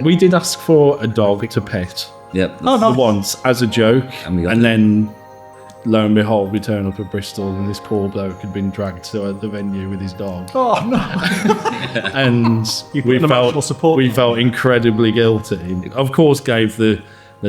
We did ask for a dog to pet. Yep. Oh, no. Once as a joke, And and then lo and behold, we turn up at Bristol, and this poor bloke had been dragged to the venue with his dog. Oh, no. And we felt incredibly guilty. Of course, gave the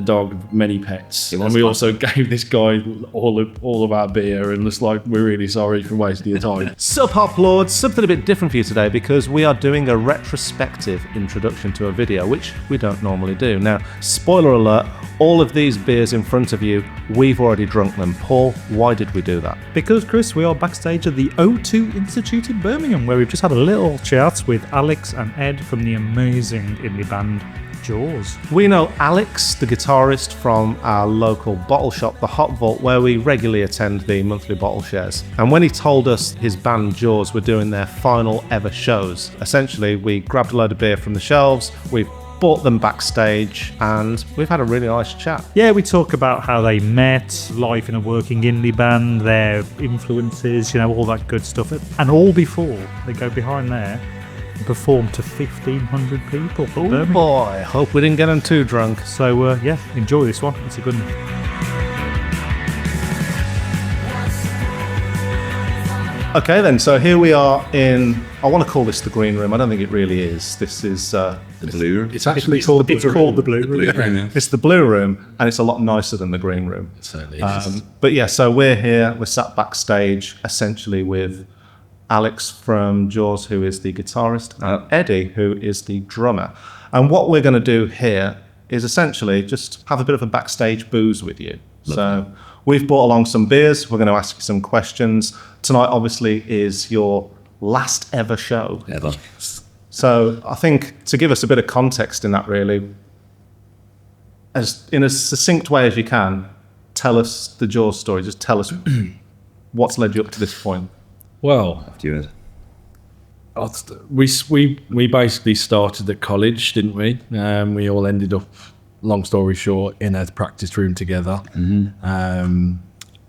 dog many pets, and we also gave this guy all of our beer, and just like, we're really sorry for wasting your time. So, Pop Lords, something a bit different for you today, because we are doing a retrospective introduction to a video, which we don't normally do. Now, spoiler alert, all of these beers in front of you, we've already drunk them. Paul, why did we do that? Because, Chris, we are backstage at the O2 Institute in Birmingham, where we've just had a little chat with Alex and Ed from the amazing indie band Jaws. We know Alex, the guitarist from our local bottle shop, the Hot Vault, where we regularly attend the monthly bottle shares. And when he told us his band Jaws were doing their final ever shows, essentially we grabbed a load of beer from the shelves, we've bought them backstage, and we've had a really nice chat. Yeah, we talk about how they met, life in a working indie band, their influences, all that good stuff. And all before they go behind there and perform to 1,500 people. Oh boy, hope we didn't get them too drunk. So, yeah, enjoy this one. It's a good one. Okay then, so here we are in, I want to call this the green room. I don't think it really is. This is the blue room. It's actually called the blue room. It's the blue room, and it's a lot nicer than the green room. It certainly is. But yeah, so we're here, we're sat backstage essentially with Alex from Jaws, who is the guitarist, and Eddie, who is the drummer. And what we're going to do here is essentially just have a bit of a backstage booze with you. So we've brought along some beers, we're going to ask you some questions. Tonight obviously is your last ever show. Ever. So I think to give us a bit of context in that, really, as in as succinct way as you can, tell us the Jaws story. Just tell us what's led you up to this point. Well, After we basically started at college, didn't we? We all ended up, long story short, in a practice room together,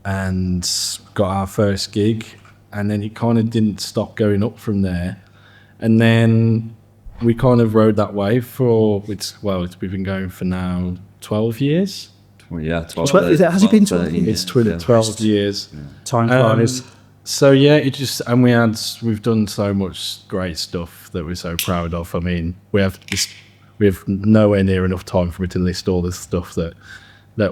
and got our first gig, and then it kind of didn't stop going up from there. And then we kind of rode that wave we've been going for now 12 years. Yeah, 12. Has it been 12 It's 12 years. Yeah. Time flies. So yeah, we've done so much great stuff that we're so proud of. I mean, we have nowhere near enough time for me to list all the stuff that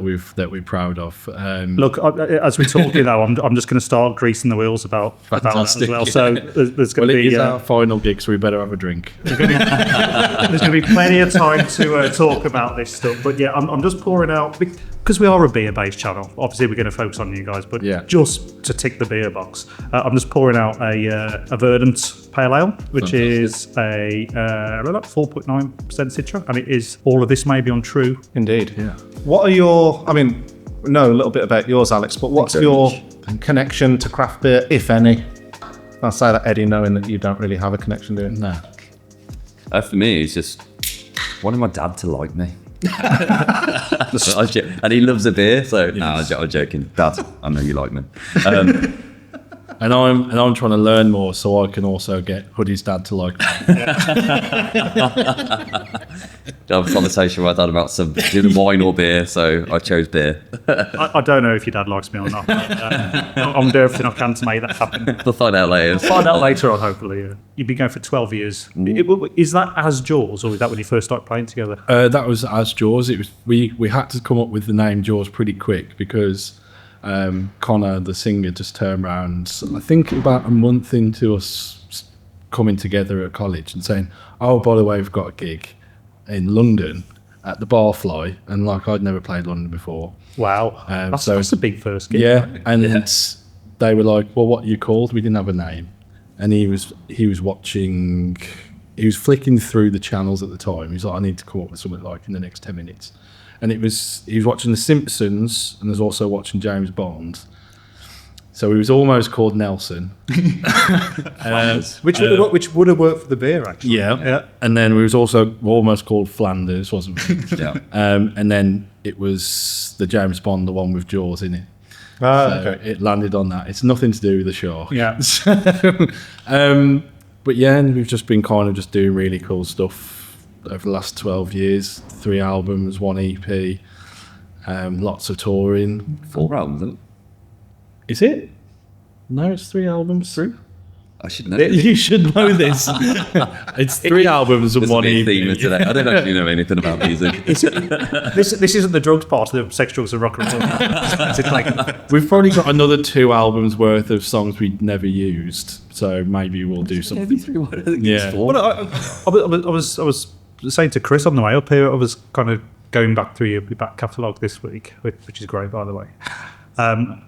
we're proud of. Look, as we talk, I'm just going to start greasing the wheels about that as well. So there's going to be it's our final gig, so we better have a drink. there's going to be plenty of time to talk about this stuff. But yeah, I'm just pouring out, because we are a beer-based channel. Obviously, we're going to focus on you guys, but just to tick the beer box, I'm just pouring out a Verdant Pale Ale, which is a 4.9% Citra, and it is all of this may be untrue. Indeed. Yeah. What are your? I mean, know a little bit about yours, Alex, but what's your connection to craft beer, if any? I'll say that, Eddie, knowing that you don't really have a connection to it. No. For me, it's just wanting my dad to like me. And he loves a beer, so no, I'm joking. Dad, I know you like me. And I'm trying to learn more so I can also get Hoodie's dad to like me. I have a conversation with my dad about some wine or beer, so I chose beer. I don't know if your dad likes me or not. I'm doing everything I can to make that happen. We'll find out later. Find out later on, hopefully. Yeah. You've been going for 12 years. Is that as Jaws, or is that when you first started playing together? That was as Jaws. It was we had to come up with the name Jaws pretty quick because Connor, the singer, just turned around, I think about a month into us coming together at college and saying, "Oh, by the way, we've got a gig in London at the Barfly," and like I'd never played London before. Wow, that's a big first gig. Yeah, and they were like, "Well, what are you called?" We didn't have a name, and he was watching, he was flicking through the channels at the time. He's like, "I need to come up with something like in the next 10 minutes," and he was watching The Simpsons and was also watching James Bond. So he was almost called Nelson, which would have worked for the beer, actually. Yeah. And then we was also almost called Flanders, wasn't we? Yeah. And then it was the James Bond, the one with Jaws in it. Okay. It landed on that. It's nothing to do with the shark. Yeah. But yeah, and we've just been kind of just doing really cool stuff over the last 12 years. 3 albums, 1 EP, lots of touring. 4 albums, isn't it? Is it? No, it's 3 albums. 3? I should know. You should know this. It's 3 albums and This will 1 be a EP. theme of today. I don't actually know anything about music. This isn't the drugs part of the sex, drugs, and rock and roll. It's like, We've probably got another 2 albums worth of songs we never used, so maybe we'll do something. Yeah. well, I was saying to Chris on the way up here, I was kind of going back through your back catalogue this week, which is great, by the way. And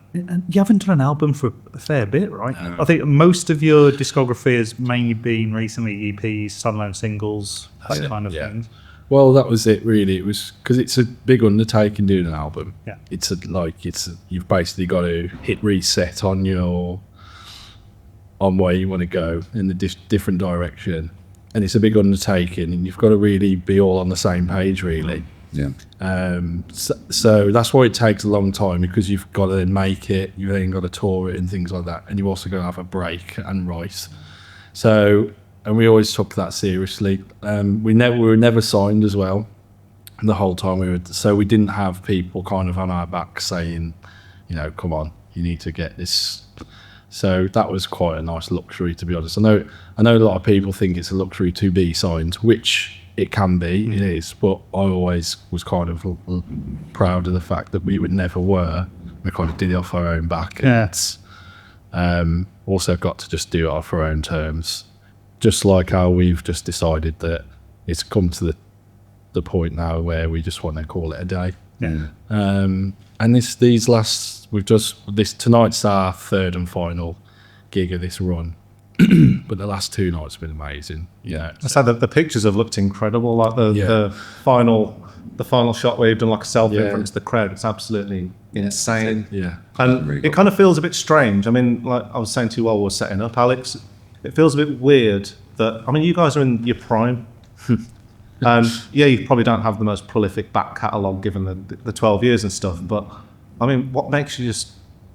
you haven't done an album for a fair bit, right? No. I think most of your discography has mainly been recently EPs, standalone singles, that kind of thing. Well, that was it really. It was because it's a big undertaking doing an album. Yeah. You've basically got to hit reset on where you want to go in the different direction, and it's a big undertaking, and you've got to really be all on the same page, really. Yeah. So that's why it takes a long time, because you've got to then make it, you've then got to tour it and things like that, and you also got to have a break and write. So, and we always took that seriously. We were never signed as well. The whole time so we didn't have people kind of on our back saying, come on, you need to get this. So that was quite a nice luxury, to be honest. I know a lot of people think it's a luxury to be signed, which it can be, it is, but I always was kind of proud of the fact that we never were. We kind of did it off our own back. Yeah. And also got to just do it off our own terms. Just like how we've just decided that it's come to the point now where we just want to call it a day. Yeah. And tonight's our 3rd and final gig of this run. But the last 2 nights have been amazing. Yeah. I said that the pictures have looked incredible. Like the final shot where you've done like a selfie in front of the crowd. It's absolutely insane. Yeah. And Really it cool. kind of feels a bit strange. I mean, like I was saying to you while we were setting up, Alex, it feels a bit weird that, I mean, you guys are in your prime. And you probably don't have the most prolific back catalogue given the 12 years and stuff. But I mean, what makes you just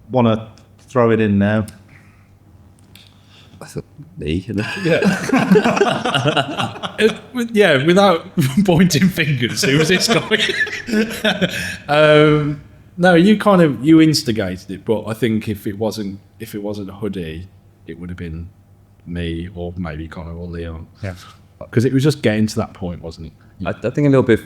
want to throw it in now? Me, isn't it? Without pointing fingers, who was this guy? No, you instigated it, but I think if it wasn't Hoodie, it would have been me or maybe Connor or Leon. Yeah. Because it was just getting to that point, wasn't it? I think a little bit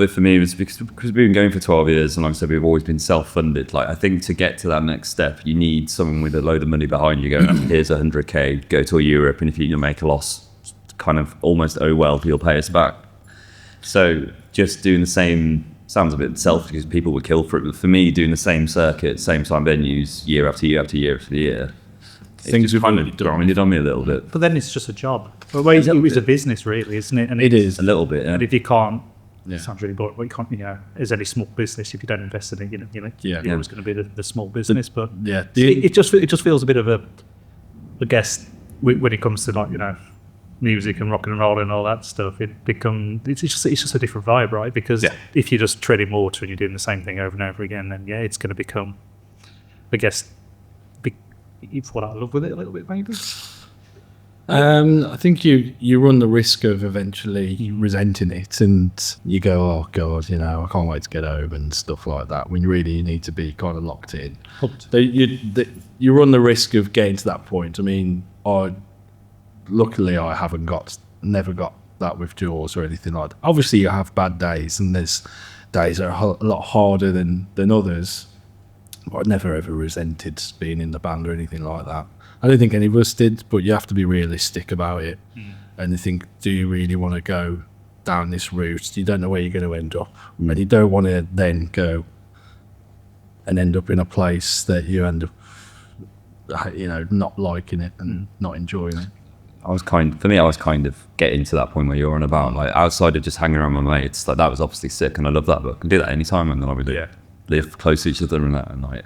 for me was because we've been going for 12 years, and like I said, we've always been self-funded. Like, I think to get to that next step, you need someone with a load of money behind you going, here's 100k, go to Europe, and if you make a loss, kind of almost, oh well, you'll pay us back. So just doing the same, sounds a bit selfish because people would kill for it, but for me, doing the same circuit, same time venues, year after year after year after year, Things we've kind already of done. grinded on me a little bit. But then it's just a job. Well, it's a business, really, isn't it? And It is. A little bit, yeah. And if you can't, Yeah. it sounds really boring, but you can't, as any small business, if you don't invest in it, Yeah. you're always going to be the small business. But Yeah. it just feels a bit of a, I guess, when it comes to music and rock and roll and all that stuff, it's just a different vibe, right? Because if you're just treading water and you're doing the same thing over and over again, then it's going to become, I guess, you fall out of love with it a little bit, maybe. I think you run the risk of eventually resenting it, and you go, oh god, I can't wait to get home and stuff like that. When really you need to be kind of locked in. You run the risk of getting to that point. I mean, luckily I never got that with Jaws or anything like that. Obviously you have bad days, and there's days that are a lot harder than others. But I never ever resented being in the band or anything like that. I don't think any of us did, but you have to be realistic about it. And you think, do you really want to go down this route? You don't know where you're going to end up. And you don't want to then go and end up in a place that you end up, not liking it and not enjoying it. I was kind of getting to that point where you're on about, like, outside of just hanging around my mates, like, that was obviously sick, and I love that, but I can do that anytime, and then I would live close to each other and that, and like,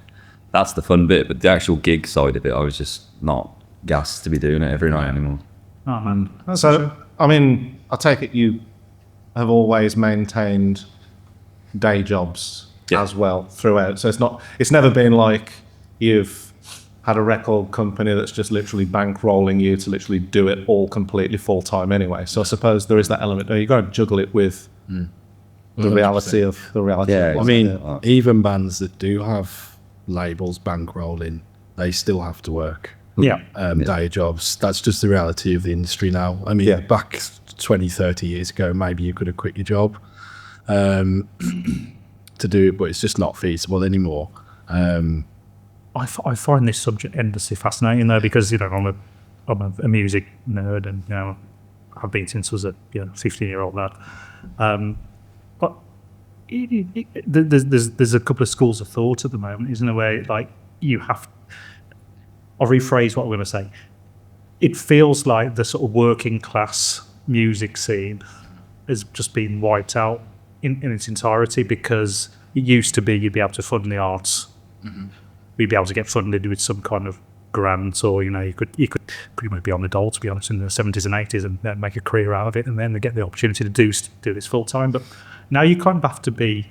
that's the fun bit. But the actual gig side of it, I was just not gassed to be doing it every night anymore. Oh man. So, I mean, I take it you have always maintained day jobs as well throughout. So it's never been like you've had a record company that's just literally bankrolling you to literally do it all completely full time anyway. So I suppose there is that element. You got to juggle it with the reality of the reality. Yeah, I mean, even bands that do have labels bankrolling, they still have to work. Day jobs. That's just the reality of the industry now. I mean, back 20, 30 years ago, maybe you could have quit your job to do it, but it's just not feasible anymore. I find this subject endlessly fascinating though, because I'm a music nerd, and I've been since I was a 15-year-old lad. But there's a couple of schools of thought at the moment, isn't there? Where like I'll rephrase what I'm going to say. It feels like the sort of working class music scene has just been wiped out in its entirety, because it used to be you'd be able to fund the arts. We'd be able to get funded with some kind of grant, or you could pretty much be on the dole, to be honest, in the 70s and 80s, and then make a career out of it, and then get the opportunity to do this full time. But now you kind of have to be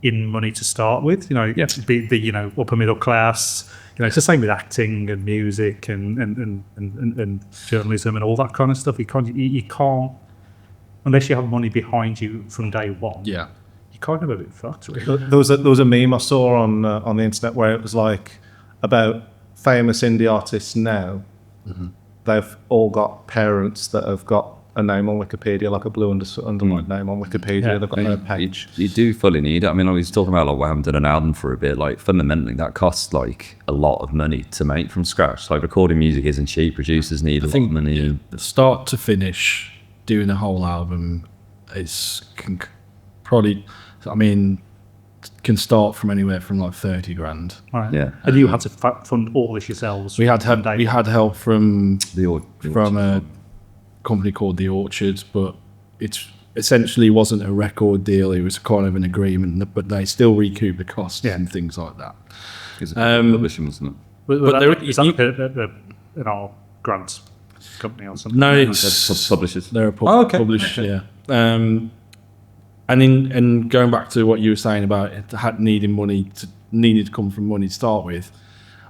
in money to start with. Be upper middle class. It's the same with acting and music and journalism and all that kind of stuff. You can't unless you have money behind you from day one. Yeah. Kind of a bit fucked, really. There was a meme I saw on the internet where it was like about famous indie artists now. They've all got parents that have got a name on Wikipedia, like a blue underlined name on Wikipedia. They've got no page. You do fully need it. I mean, I was talking about like, we haven't done an album for a bit. Like fundamentally, that costs like a lot of money to make from scratch. Like recording music isn't cheap. Producers need a lot of money. Start to finish, doing a whole album can probably. I mean, can start from anywhere from like 30 grand. Right. Yeah. And you had to fund all this yourselves. We had help from a company called The Orchard, but it essentially wasn't a record deal. It was kind of an agreement, but they still recoup the costs and things like that. Publishing, wasn't it? But is that an our grant company or something? No, it's publishers. They're a publisher. Yeah. And in going back to what you were saying about it needed to come from money to start with,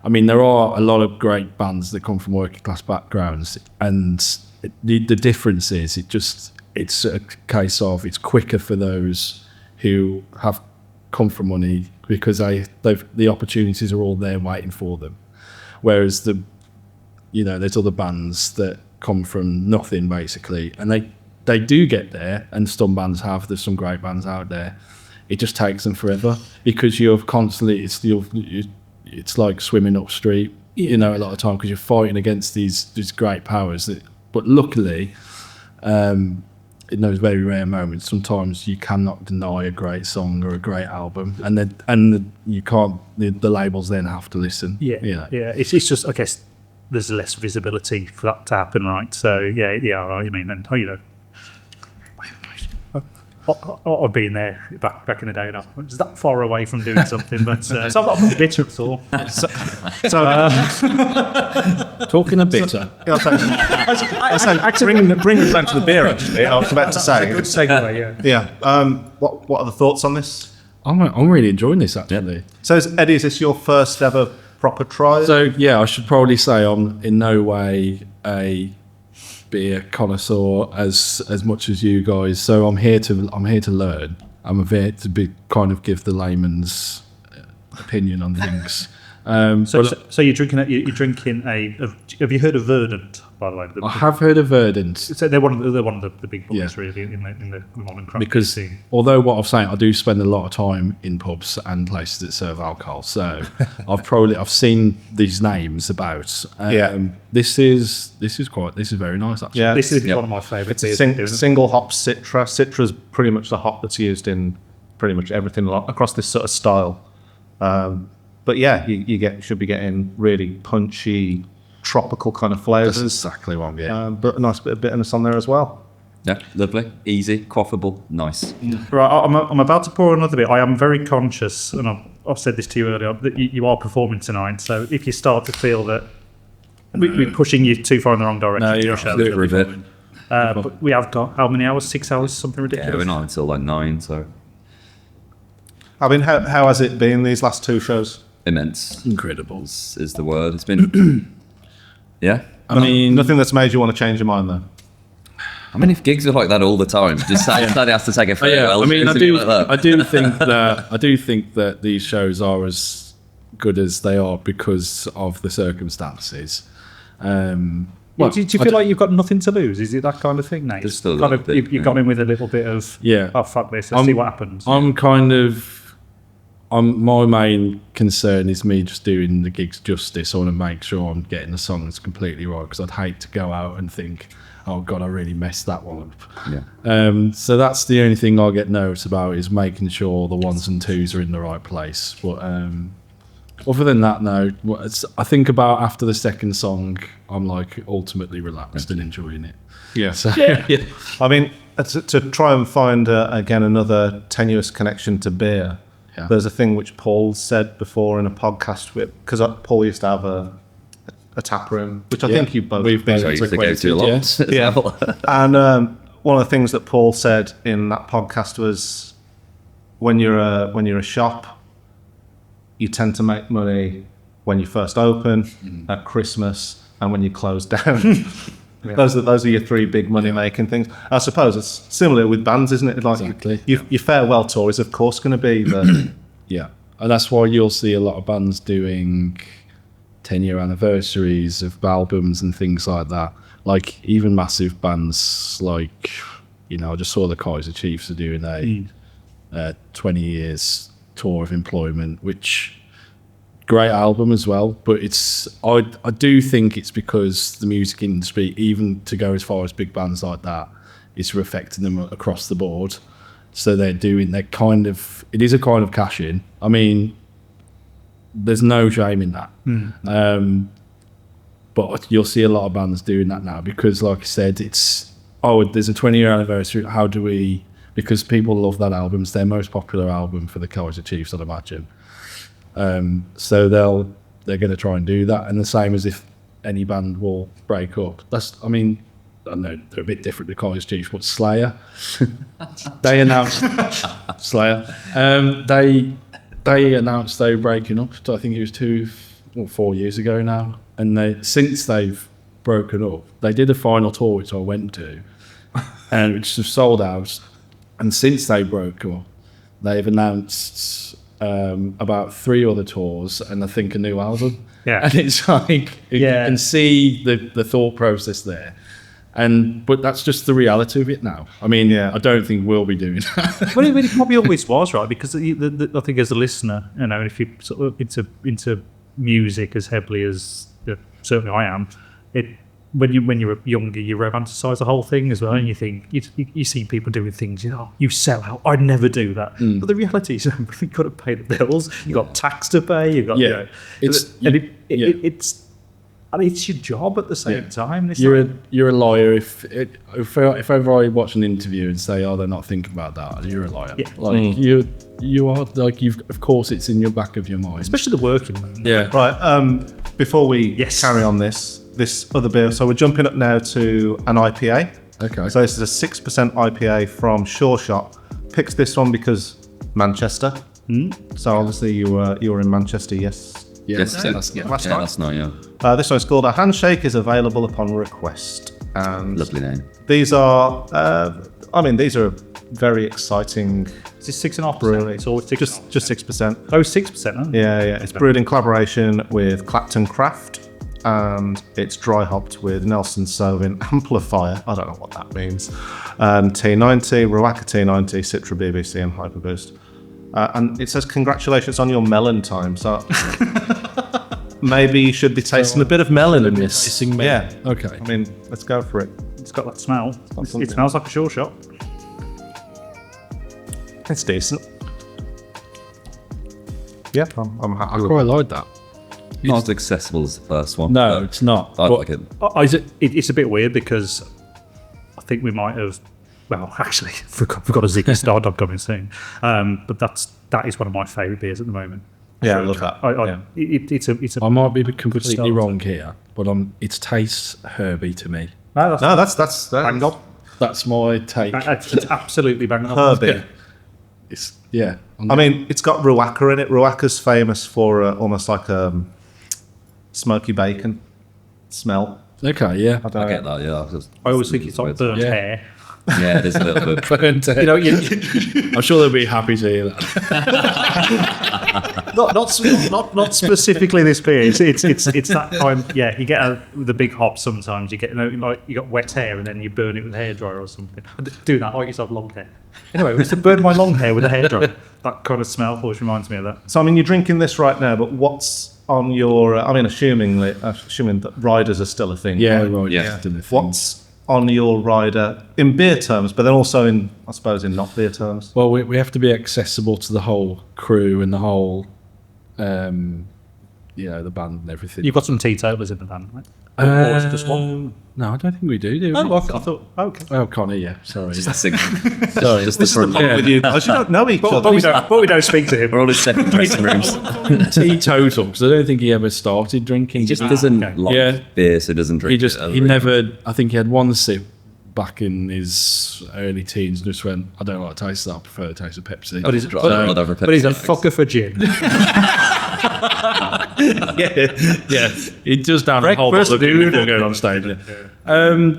I mean, there are a lot of great bands that come from working class backgrounds, and the difference is it's a case of it's quicker for those who have come from money, because the opportunities are all there waiting for them, whereas there's other bands that come from nothing basically, and they do get there, and some bands have. There's some great bands out there. It just takes them forever, because you're constantly. It's like swimming upstream. A lot of time, because you're fighting against these great powers. But luckily, in those very rare moments, sometimes you cannot deny a great song or a great album, and you can't. The labels then have to listen. Yeah. It's just, I guess there's less visibility for that to happen, right? So I mean, and I've been there back in the day. Now it's that far away from doing something, but so I'm not bitter at all. Talking of bitter, bring it back to the beer. Actually, I was about to say. Good segue, yeah. What are the thoughts on this? I'm really enjoying this actually. So, Eddie, is this your first ever proper try? So yeah, I should probably say I'm in no way a beer connoisseur as much as you guys. So I'm here to learn. I'm here to kind of give the layman's opinion on things. So you're drinking have you heard of Verdant, by the way? I have heard of Verdant. So they're one of the big boys really in the modern craft because scene. Although what I'm saying, I do spend a lot of time in pubs and places that serve alcohol. So I've seen these names about. This is very nice actually. Yeah, this is one of my favourites. It's single hop Citra. Citra's pretty much the hop that's used in pretty much everything across this sort of style. But yeah, you should be getting really punchy, tropical kind of flavours. That's exactly what I'm getting. But a nice bit of bitterness on there as well. Yeah, lovely, easy, quaffable, nice. Right, I'm about to pour another bit. I am very conscious, and I've said this to you earlier, that you are performing tonight. So if you start to feel that we're pushing you too far in the wrong direction, no, you're absolutely fine. But we have got how many hours? 6 hours, something ridiculous. Yeah, we're not until like 9. So, I mean, how has it been these last two shows? immense. Incredible. Is the word. It's been, yeah. I mean, Nothing that's made you want to change your mind, though. I mean, if gigs are like that all the time, just somebody has to take a farewell. I mean, to something like that. I do think that these shows are as good as they are because of the circumstances. Well, do you feel like you've got nothing to lose? Is it that kind of thing, Nate? Just a kind little of, bit, you got in with a little bit of, Yeah. oh, fuck this, let's see what happens. My main concern is me just doing the gigs justice. I want to make sure I'm getting the songs completely right, because I'd hate to go out and think, oh God, I really messed that one up. Yeah. So that's the only thing I get nervous about, is making sure the ones and twos are in the right place. But other than that, no. I think about after the second song, I'm like ultimately relaxed and enjoying it. Yeah. So, Yeah. I mean, to try and find, again, another tenuous connection to beer, there's a thing which Paul said before in a podcast, because Paul used to have a tap room, which I think you both we've been So I used to go to a lot. Yeah. And one of the things that Paul said in that podcast was, when you're a shop, you tend to make money when you first open, at Christmas, and when you close down. Those are your three big money making things. I suppose it's similar with bands, isn't it? Like Exactly. your farewell tour is, of course, going to be the Yeah, and that's why you'll see a lot of bands doing 10-year anniversaries of albums and things like that. Like even massive bands like, I just saw the Kaiser Chiefs are doing a 20 years tour of employment, which great album as well. But I do think it's because the music industry, even to go as far as big bands like that, is affecting them across the board. So it is a kind of cash in. I mean, there's no shame in that. But you'll see a lot of bands doing that now, because like I said, there's a 20-year anniversary. Because people love that album. It's their most popular album for the Kaiser Chiefs, I'd imagine. So they're going to try and do that. And the same as if any band will break up. I know they're a bit different to Kaiser Chiefs, but Slayer, they announced Slayer. They announced they were breaking up. I think it was 2 or 4 years ago now. And since they've broken up, they did a final tour which I went to, and which was sold out. And since they broke up, they've announced about 3 other tours and I think a new album. Yeah. And it's like, you can see the thought process there. But that's just the reality of it now. I mean, I don't think we'll be doing that. Well, it probably always was, right? Because I think as a listener, if you're sort of into music as heavily as certainly I am, when you're younger, you romanticize the whole thing as well, and you think you see people doing things. You sell out. I'd never do that. But the reality is, you've got to pay the bills. You've got tax to pay. You've got it's your job at the same time. You're a liar if ever I watch an interview and say, "Oh, they're not thinking about that," you're a liar. Yeah. Like you are, like, of course it's in your back of your mind, especially the working man. Yeah. Right. Before we carry on this other beer, so we're jumping up now to an IPA. Okay. So this is a 6% IPA from Sure Shot. Picked this one because Manchester. So obviously you were in Manchester, yes. Yes, last night. Last night, yeah. This one's called A Handshake is Available Upon Request. And Lovely name. these are, these are very exciting. Is this 6.5%? Brewery. It's always 6.5%. Just 6%. Oh, 6%, huh? Yeah. It's brewed in collaboration with Clapton Craft, and it's dry hopped with Nelson Sauvin Amplifier. I don't know what that means. T90, Ruaka T90, Citra BBC, and Hyperboost. And it says, congratulations on your melon time. So maybe you should be tasting a bit of melon in this. Yeah. Okay. I mean, let's go for it. It's got that smell. It smells like a Sure Shot. It's decent. Yeah, I'm happy I with quite like that. Not as accessible as the first one. No, but it's not. I But like it. It's a bit weird because I think we might have. Well, actually, we've got a Ziggy Star Dog coming soon. But that is one of my favourite beers at the moment. Yeah, I love that. It's a. I might be completely wrong here, but it tastes herby to me. No, No, that's bang on. That's my take. It's absolutely bang on. herby. Yeah. it's yeah. I mean, it's got Ruaka in it. Ruaka's famous for almost like smoky bacon smell. Okay, yeah. I get that. Yeah, I always think it's like burnt Yeah. hair. Yeah, there's a little bit. You know, I'm sure they'll be happy to hear that. not specifically this beer. It's that kind. Yeah, you get the big hops sometimes. You get like you got wet hair and then you burn it with a hairdryer or something. Do that like yourself long hair. Anyway, we used to burn my long hair with a hairdryer. That kind of smell always reminds me of that. So I mean, you're drinking this right now, but what's on your? I mean, assuming that riders are still a thing. Yeah, right? right. Yeah. Still a thing. What's on your rider in beer terms, but then also in, I suppose, in not beer terms? Well, we have to be accessible to the whole crew and the whole, the band and everything. You've got some teetotalers in the band, right? Or is it just one? No, I don't think we do we? Oh, I thought. Okay. Oh, Connor, yeah. Sorry. Just the Sorry. just the front. Yeah. With you guys, you don't know each other. But we don't speak to him. We're all in separate dressing rooms. Teetotal, because I don't think he ever started drinking. He just doesn't okay. like Yeah. beer, so he doesn't drink. He never, I think he had one sip back in his early teens and just went, I don't like the taste of that, I prefer the taste of Pepsi. But he's a fucker for gin. Yeah, he does down a whole Breakfast, bottle of beer dude. before going on stage.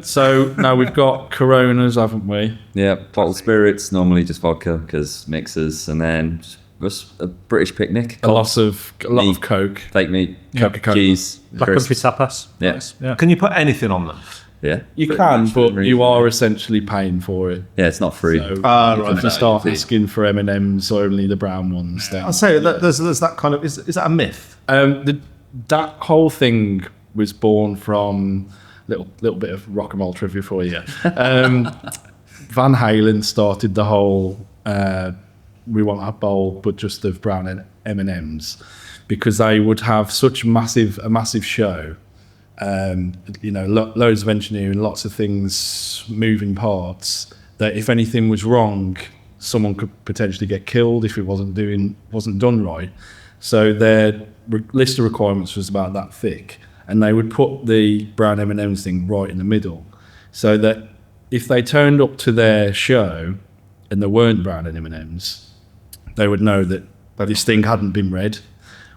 So now we've got Coronas, haven't we? Yeah, bottled spirits, normally just vodka because mixers, and then just a British picnic. A lot of Meat. Coke. Fake meat, Coca-Cola. cheese, Black country crisps. tapas. Yeah. Nice. Yeah. Can you put anything on them? Yeah. You can, but you are essentially paying for it. Yeah, it's not free. So Ah, if right. you start asking for M&Ms or only the brown ones, then I'll say that there's that kind of, is that a myth? that whole thing was born from little bit of rock and roll trivia for you. Van Halen started the whole we want a bowl but just of brown M&Ms because they would have such a massive show. Loads of engineering, lots of things, moving parts, that if anything was wrong, someone could potentially get killed if it wasn't done right. So their list of requirements was about that thick, and they would put the brown M&Ms thing right in the middle, so that if they turned up to their show and there weren't brown M&Ms, they would know that this thing hadn't been read,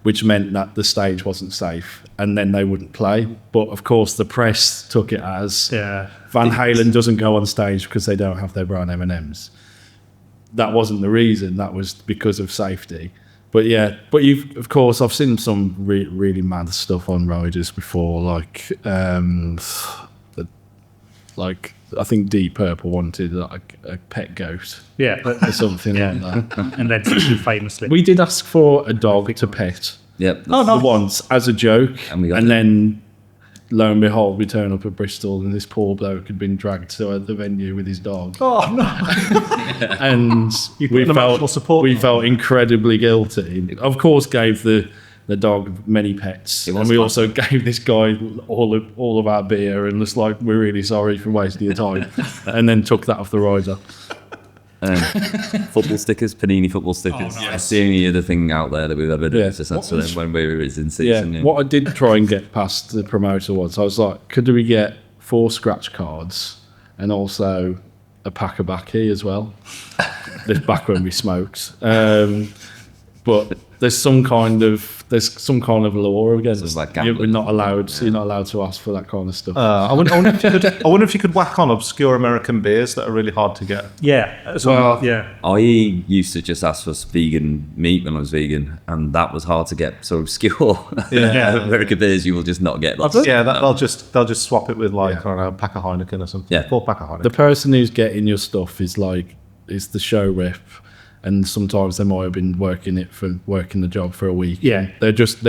which meant that the stage wasn't safe, and then they wouldn't play. But of course, the press took it as Van Halen doesn't go on stage because they don't have their brown M&Ms. That wasn't the reason. That was because of safety. But of course, I've seen some really mad stuff on riders before, like I think Deep Purple wanted like a pet goat. Yeah. Or something like that. And then famously. We did ask for a dog to pet. Yep. Once as a joke, And we got and it. then lo and behold, we turn up at Bristol, and this poor bloke had been dragged to the venue with his dog. Oh no! And we an emotional support we dog. felt incredibly guilty. Of course, gave the dog many pets, It was and we fun. also gave this guy all of our beer, and was like, we're really sorry for wasting your time, and then took that off the rider. Football stickers, Panini football stickers. That's the only other thing out there that we've ever done. Yeah. Just that's them when we were in Yeah, season. Yeah. what I did try and get past the promoter was, I was like, could we get 4 scratch cards and also a pack of baccy as well? This back when we smoked. But there's some kind of law against It's like you're gambling. not allowed. You're not allowed to ask for that kind of stuff. I wonder if you could whack on obscure American beers that are really hard to get. Yeah. Yeah. I used to just ask for vegan meat when I was vegan, and that was hard to get. So obscure. Yeah. American beers, you will just not get that. Yeah, they'll just swap it with like I don't know, a pack of Heineken or something. Yeah. 4 pack of Heineken. The person who's getting your stuff is the show rep, and sometimes they might have been working the job for a week. Yeah. they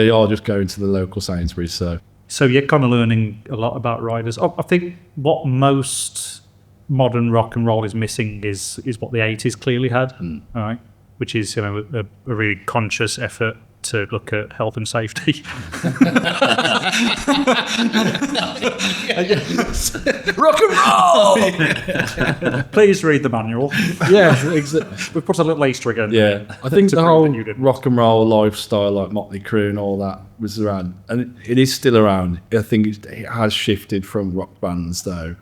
are just going to the local Sainsbury's. So you're kind of learning a lot about riders. I think what most modern rock and roll is missing is what the 80s clearly had, all right? Which is a really conscious effort to look at health and safety. Rock and roll. Please read the manual. Yeah, exactly. We've put a little Easter egg in. Yeah, I think to the prove whole that you didn't. rock and roll lifestyle, like Motley Crue and all that, was around, and it is still around. I think it has shifted from rock bands, though.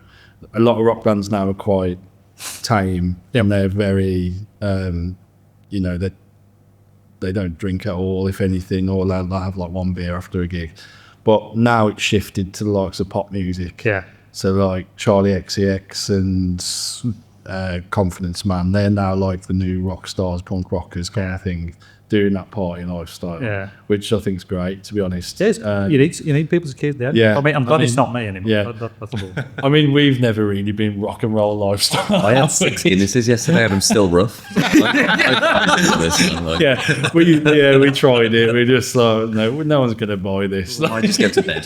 A lot of rock bands now are quite tame, and they're very you know, they don't drink at all, if anything, or they'll have like one beer after a gig. But now it's shifted to the likes of pop music. Yeah. So like Charlie XCX and Confidence Man, they're now like the new rock stars, punk rockers kind of thing, doing that party lifestyle. Yeah. Which I think is great, to be honest. Yes, you need people to keep there. Yeah. I mean, I'm glad it's not me anymore. Yeah. That's cool. I mean, we've never really been rock and roll lifestyle. I had 6 Guinnesses yesterday and I'm still rough. Yeah, we tried it. We just like, no one's going to buy this. I just go to bed.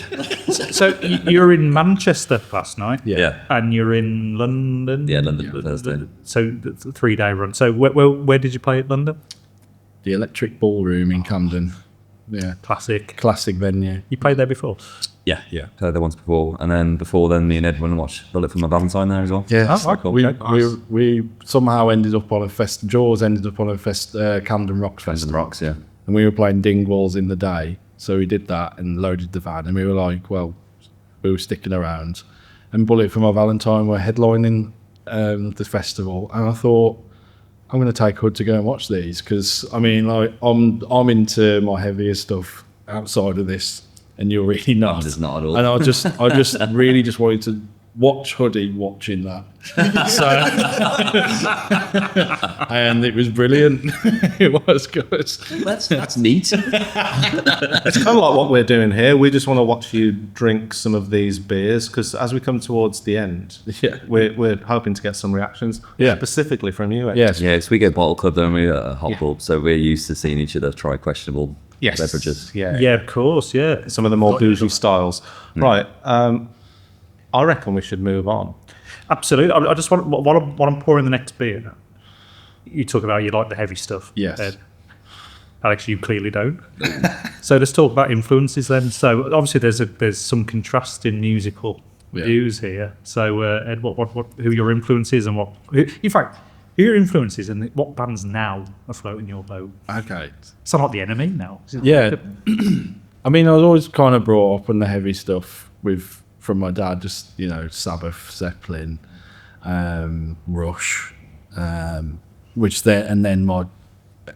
So you're in Manchester last night, Yeah. and you're in London. Yeah, London Thursday. So the 3-day run. So where did you play at London? The Electric Ballroom in Camden. Yeah, classic venue. You played there before? Yeah. Played there once before, and then before then, me and Ed went and watched Bullet for My Valentine there as well. Yeah, Oh, right, cool. we somehow ended up on a fest. Jaws ended up on a fest, Camden Rocks Friends and Festival, Rocks, yeah. and we were playing Dingwalls in the day. So we did that and loaded the van, and we were like, well, we were sticking around. And Bullet for My Valentine were headlining the festival, and I thought, I'm going to take Hood to go and watch these, because I mean, like, I'm into my heavier stuff outside of this, and you're really not. It's not at all. And I just really just wanted to watch Hoodie watching that. So, and it was brilliant. It was good. That's neat. It's kind of like what we're doing here. We just want to watch you drink some of these beers, because as we come towards the end, Yeah. we're hoping to get some reactions, Yeah. specifically from you. Ed. Yes. Yeah, so we go bottle club, don't we, at a hot pub, so we're used to seeing each other try questionable Yes. beverages. Yeah. Yeah, of course. Yeah. Some of the more bougie styles. Right. I reckon we should move on. Absolutely. I just want while I'm pouring the next beer. You talk about you like the heavy stuff. Yes. Ed. Alex, you clearly don't. So let's talk about influences then. So obviously there's some contrasting musical views here. So Ed, who are your influences and who are your influences and what bands now are floating your boat? Okay. It's not like The Enemy now. Yeah. I mean, I was always kind of brought up on the heavy stuff from my dad, just, you know, Sabbath, Zeppelin, Rush,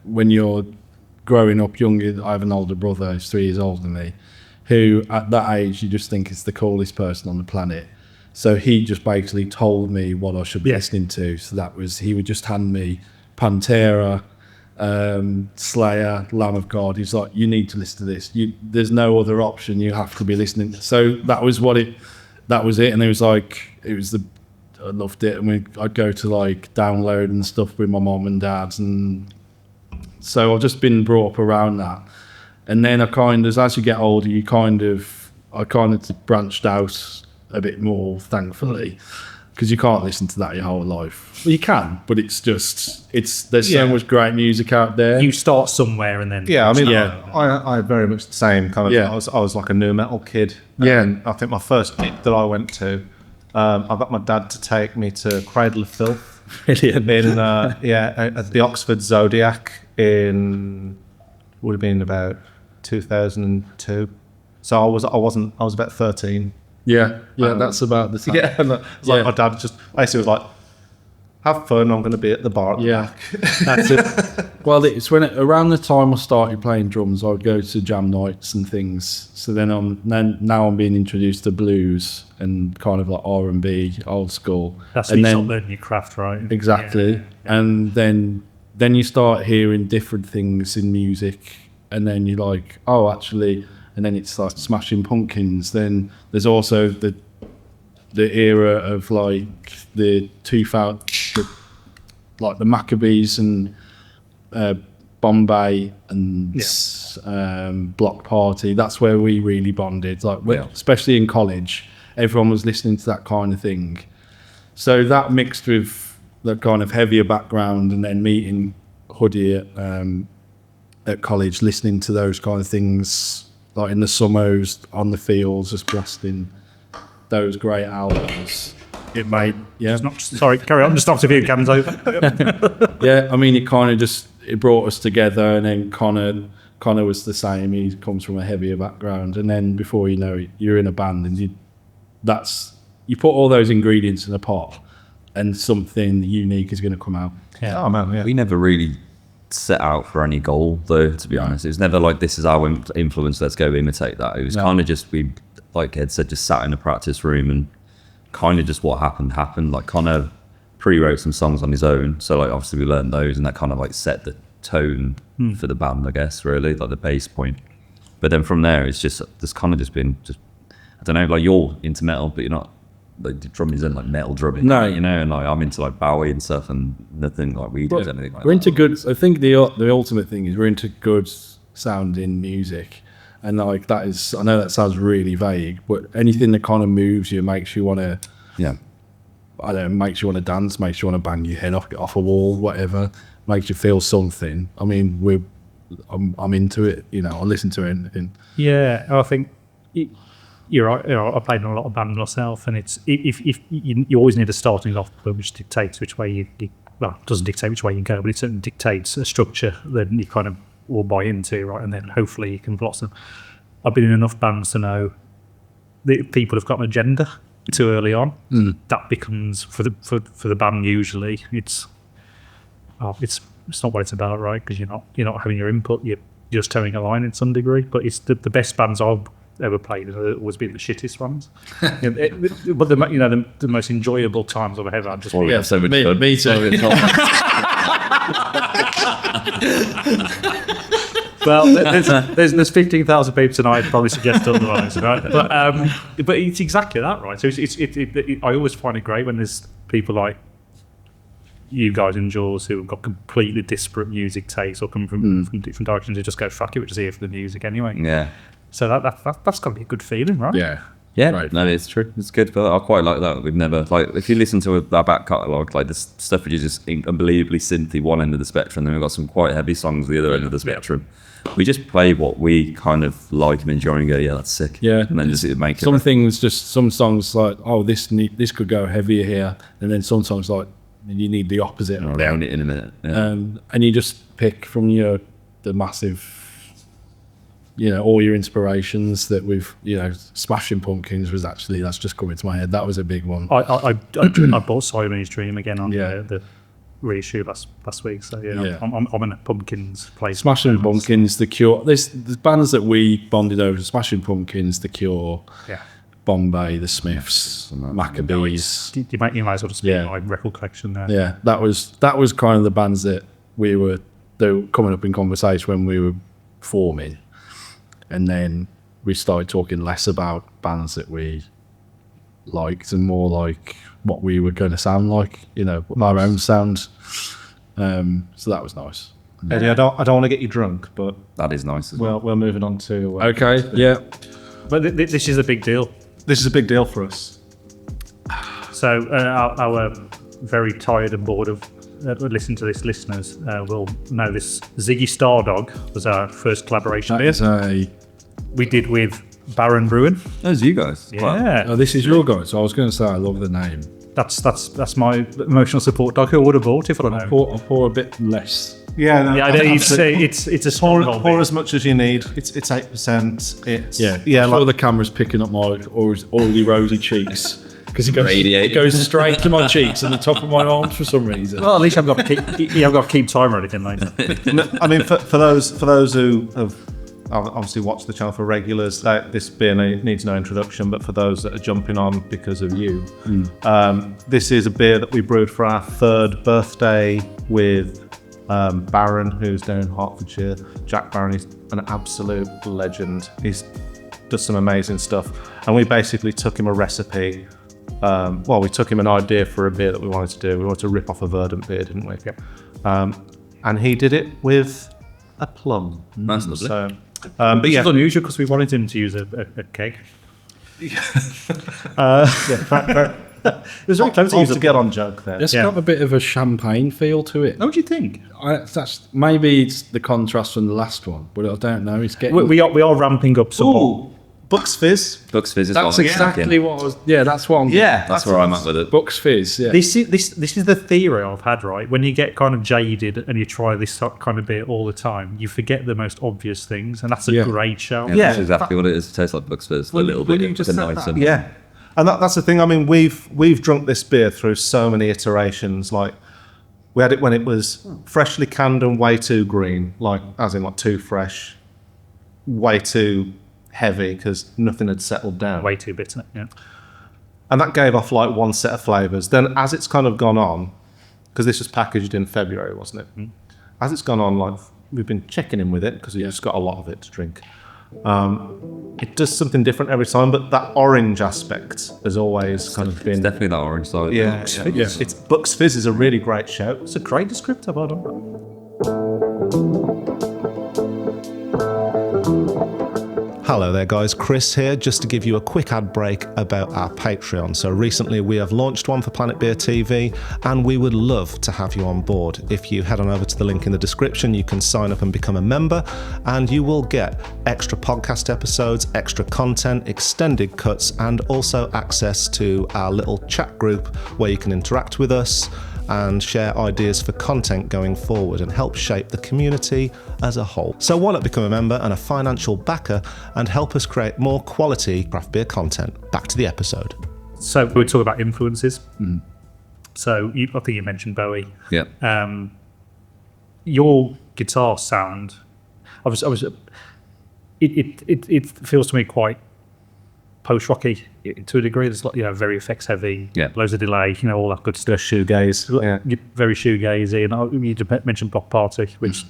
when you're growing up younger, I have an older brother who's 3 years older than me, who at that age you just think is the coolest person on the planet. So he just basically told me what I should be listening to. So he would just hand me Pantera, Slayer, Lamb of God. He's like, you need to listen to this. There's no other option. You have to be listening. So that was it. And it was like, I loved it. And I'd go to like download and stuff with my mom and dad's. And so I've just been brought up around that. And then as you get older, I kind of branched out a bit more, thankfully. Because you can't listen to that your whole life. Well, you can, but there's so much great music out there. You start somewhere and then Yeah, I mean, I very much the same kind of. Yeah. I was like a new metal kid. Yeah. And I think my first gig that I went to, I got my dad to take me to Cradle of Filth Brilliant. in at the Oxford Zodiac would have been about 2002. So I was about 13. Yeah, that's about the time. Yeah, and it's like my dad just basically was like, have fun, I'm going to be at the bar at the back. That's it. Well, it's around the time I started playing drums, I would go to jam nights and things. So now I'm being introduced to blues and kind of like R&B, old school. That's and when you then start learning your craft, right? exactly, Yeah. and then you start hearing different things in music, and then you're like, oh, actually, and then it's like Smashing Pumpkins. Then there's also the era of like the 2000, like the Maccabees and Bombay and Block Party. That's where we really bonded. Like, especially in college, everyone was listening to that kind of thing. So that mixed with that kind of heavier background, and then meeting Hoodie at college, listening to those kind of things, like in the summers on the fields, just blasting those great albums. It made Sorry, carry on. Just after a few cans over. yeah. I mean, it brought us together, and then Connor was the same. He comes from a heavier background, and then before you know it, you're in a band, and you put all those ingredients in a pot, and something unique is going to come out. Yeah. Oh man, yeah. We never really set out for any goal, though, to be honest. It was never like, this is our influence, let's go imitate that. It was kind of just, we, like Ed said, just sat in a practice room and kind of just what happened. Like Connor pre-wrote some songs on his own, so like obviously we learned those, and that kind of like set the tone for the band, I guess, really, like the base point. But then from there, it's just, there's kind of just been, just, I don't know, like you're into metal, but you're not, like the drumming isn't like metal drumming, No. you know, and like I'm into like Bowie and stuff, and nothing like we do anything like We're that. into good. I think the ultimate thing is we're into good sounding music, and like that is. I know that sounds really vague, but anything that kind of moves you, makes you want to. Yeah. I don't know, makes you want to dance, makes you want to bang your head off a wall, whatever, makes you feel something. I mean, I'm into it. You know, I listen to anything. Yeah, I think you're right. You know, I played in a lot of bands myself, and it's if you always need a starting off point which dictates which way you well, it doesn't dictate which way you go, but it certainly dictates a structure that you kind of will buy into, right? And then hopefully you can blossom. I've been in enough bands to know that people have got an agenda too early on. That becomes for the band usually it's not what it's about, right? Because you're not having your input, you're just towing a line in some degree. But it's the best bands I've ever played have always been the shittest ones. But the most enjoyable times I've ever had. Just Well, we have so much fun. Me too. Well, there's 15,000 people tonight probably suggest otherwise, right? But it's exactly that, right? So I always find it great when there's people like you guys in Jaws who have got completely disparate music tastes or come from different directions. Who just go, fuck it, we're just here for the music anyway. Yeah. So that's got to be a good feeling, right? Yeah. Yeah, Right. no, it's true. It's good, but I quite like that. We've never, like, if you listen to our back catalogue, like, there's stuff which is just unbelievably synthy one end of the spectrum, then we've got some quite heavy songs the other end of the spectrum. We just play what we kind of like and enjoy and go, yeah, that's sick. Yeah. And then just make Some it. things, just some songs like, oh, this could go heavier here, and then some songs like you need the opposite. I'll down it in a minute. Yeah. And you just pick from the massive, all your inspirations that we've, Smashing Pumpkins was actually, that's just coming to my head. That was a big one. I bought Siamese Dream again on the reissue last week. So I'm in a Pumpkins place. Smashing Pumpkins, The Cure. There's bands that we bonded over: Smashing Pumpkins, The Cure, Bombay, The Smiths, Maccabees. You might as well just be my record collection there. Yeah, that was kind of the bands that they were coming up in conversation when we were forming, and then we started talking less about bands that we liked and more like what we were going to sound like, our own sound. So that was nice. Eddie, I don't want to get you drunk, but That is nice as well. we're moving on to. Okay, yeah. But this is a big deal. This is a big deal for us. So our very tired and bored of listening to this listeners will know this Ziggy Star Dog was our first collaboration beer. We did with Baron Brewing. Those are you guys. Yeah, Oh, this is your guy. So I was going to say I love the name. that's my emotional support dog. Who would have bought it? I don't know. I'll pour a bit less. Yeah, no, Yeah, it's a small pour as much as you need. It's 8%. It's I'm sure the camera's picking up my already rosy cheeks because it goes straight to my cheeks and the top of my arms for some reason. Well, at least I've got to keep time or anything like that. No, I mean, for those who have obviously watched the channel for regulars, this beer needs no introduction. But for those that are jumping on because of you, this is a beer that we brewed for our 3rd birthday with Baron, who's down in Hertfordshire. Jack Baron is an absolute legend. He's does some amazing stuff, and we basically took him a recipe. We took him an idea for a beer that we wanted to do. We wanted to rip off a Verdant beer, didn't we? Yep. And he did it with a plum. That's lovely. So, But it's unusual because we wanted him to use a keg. It was very close to use to get on joke there. It's got a bit of a champagne feel to it. What do you think? Maybe it's the contrast from the last one, but I don't know. It's getting. We are ramping up support. Bucks Fizz. Bucks Fizz is That's what I'm exactly thinking. what I was. Yeah, that's what I'm. That's where I'm at with it. Bucks Fizz. Yeah. This is the theory I've had, right? When you get kind of jaded and you try this kind of beer all the time, you forget the most obvious things, and that's a great show. Yeah, that's exactly what it is. It tastes like Bucks Fizz. A little bit. you just a said nice that. and- Yeah, and that's the thing. I mean, we've drunk this beer through so many iterations. Like We had it when it was freshly canned and way too green, like as in like too fresh, way too heavy because nothing had settled down. Way too bitter. Yeah. And that gave off like one set of flavours. Then as it's kind of gone on, because this was packaged in February, wasn't it? Mm. As it's gone on, like we've been checking in with it because we've just got a lot of it to drink. It does something different every time, but that orange aspect has always kind of been... It's definitely that orange side. Yeah. It's Bucks Fizz is a really great shout. It's a great descriptor, by the way. Hello there guys, Chris here, just to give you a quick ad break about our Patreon. So recently we have launched one for Planet Beer TV and we would love to have you on board. If you head on over to the link in the description, you can sign up and become a member and you will get extra podcast episodes, extra content, extended cuts and also access to our little chat group where you can interact with us and share ideas for content going forward and help shape the community as a whole. So why not become a member and a financial backer and help us create more quality craft beer content? Back to the episode. So we talk about influences. Mm. So I think you mentioned Bowie. Yeah. Your guitar sound, it feels to me quite post-rocky to a degree. There's very effects heavy, loads of delay, all that good stuff. Shoegaze, very shoegazy. And you mentioned Block Party, which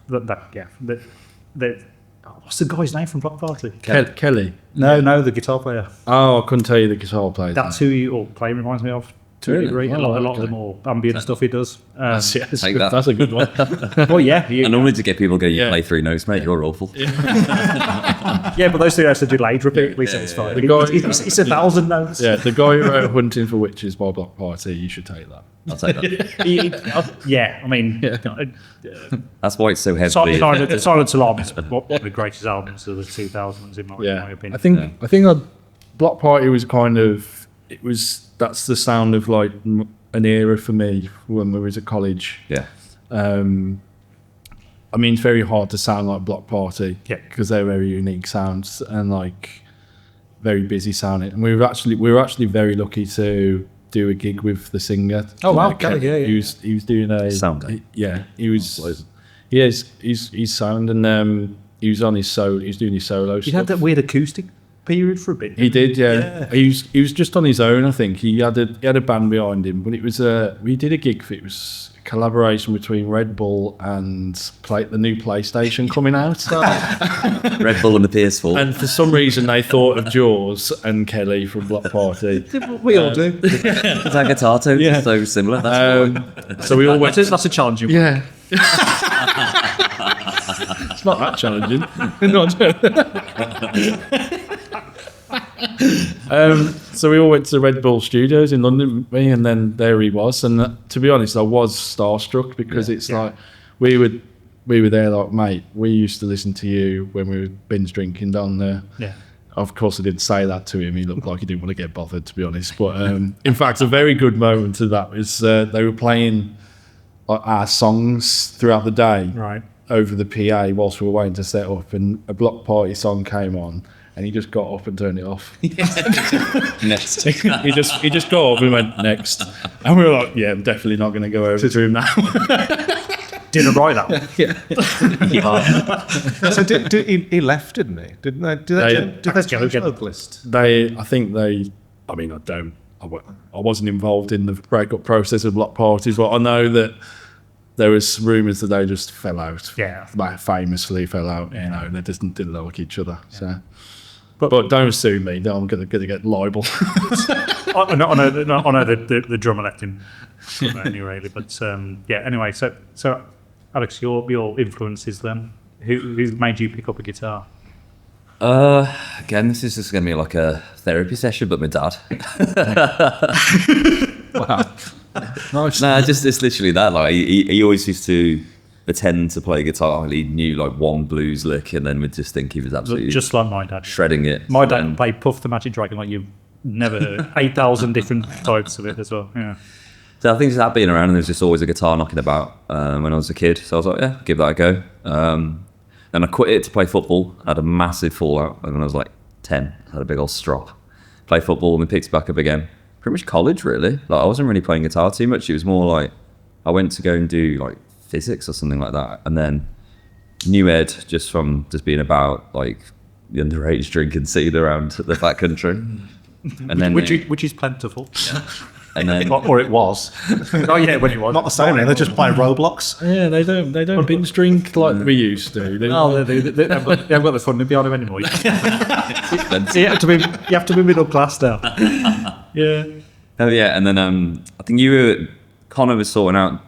what's the guy's name from Block Party? Kelly. No, the guitar player. Oh, I couldn't tell you the guitar player. That's who you playing reminds me of. To a degree, a lot of the more ambient stuff he does. That's a good one. Well, yeah. I normally to get people going, you play 3 notes, mate, you're awful. Yeah, but those two have to delayed repeatedly, so it's fine. It's 1,000 notes. Yeah, the guy who wrote Hunting for Witches by Block Party, you should take that. I'll take that. That's why it's so heavy. Silent Alarm is one of the greatest albums of the 2000s, in my opinion. I think Block Party was kind of... That's the sound of like an era for me when we was at college. Yeah. It's very hard to sound like Block Party because they're very unique sounds and like very busy sounding. And we were actually very lucky to do a gig with the singer. Oh wow! He was doing a sound. He's sound and he was on his solo. He was doing his solo. You had that weird acoustic period for a bit. He did, yeah. He was just on his own. I think he had a band behind him, but it was we did a gig for it was a collaboration between Red Bull and the new PlayStation coming out. Red Bull and the PS4. And for some reason they thought of Jaws and Kelly from Block Party. We all do. It's our guitar tone. Yeah. So similar. That's so we all went. That's a challenging one. Yeah. It's not that challenging. So we all went to Red Bull Studios in London, and then there he was. And to be honest, I was starstruck because it's like we were there like, mate, we used to listen to you when we were binge drinking down there. Yeah. Of course, I didn't say that to him. He looked like he didn't want to get bothered, to be honest. But in fact, a very good moment of that is they were playing our songs throughout the day, right, over the PA whilst we were waiting to set up, and a Block Party song came on. And he just got up and turned it off. Next. he just got up and went, next. And we were like, yeah, I'm definitely not going to go over to him now. Didn't write that one. So he left, didn't he? Did they change the vocalist? I wasn't involved in the breakup process of Block Parties, but I know that there was rumours that they just fell out. Yeah. Famously fell out, they just didn't like each other. Yeah. So. But don't sue me. I'm going to get libel. I know the drummer left him anyway. But anyway. So Alex, your influences then. Who made you pick up a guitar? Again, this is just going to be like a therapy session, but my dad. Wow. Nice. Nah, it's literally that. Like he always used to pretend to play guitar. He knew like one blues lick, and then would just think he was absolutely just like my dad, shredding it. My dad played Puff the Magic Dragon like you've never heard. 8,000 different types of it as well. Yeah. So I think that being around, and there was just always a guitar knocking about when I was a kid. So I was like, yeah, give that a go. Then I quit it to play football. I had a massive fallout when I was like 10. I had a big old strop. Play football and then picked it back up again. Pretty much college, really. Like I wasn't really playing guitar too much. It was more like I went to go and do like physics or something like that, and then knew Ed just from just being about like the underage drinking scene around the back country, and then which is plentiful. and then Or it was. Oh yeah, when it was Not the same. They're just playing Roblox. Yeah, they don't binge drink like we used to. They they haven't got the funding behind them anymore. you have to be middle class now. Yeah. Oh yeah, and then I think Connor was sorting out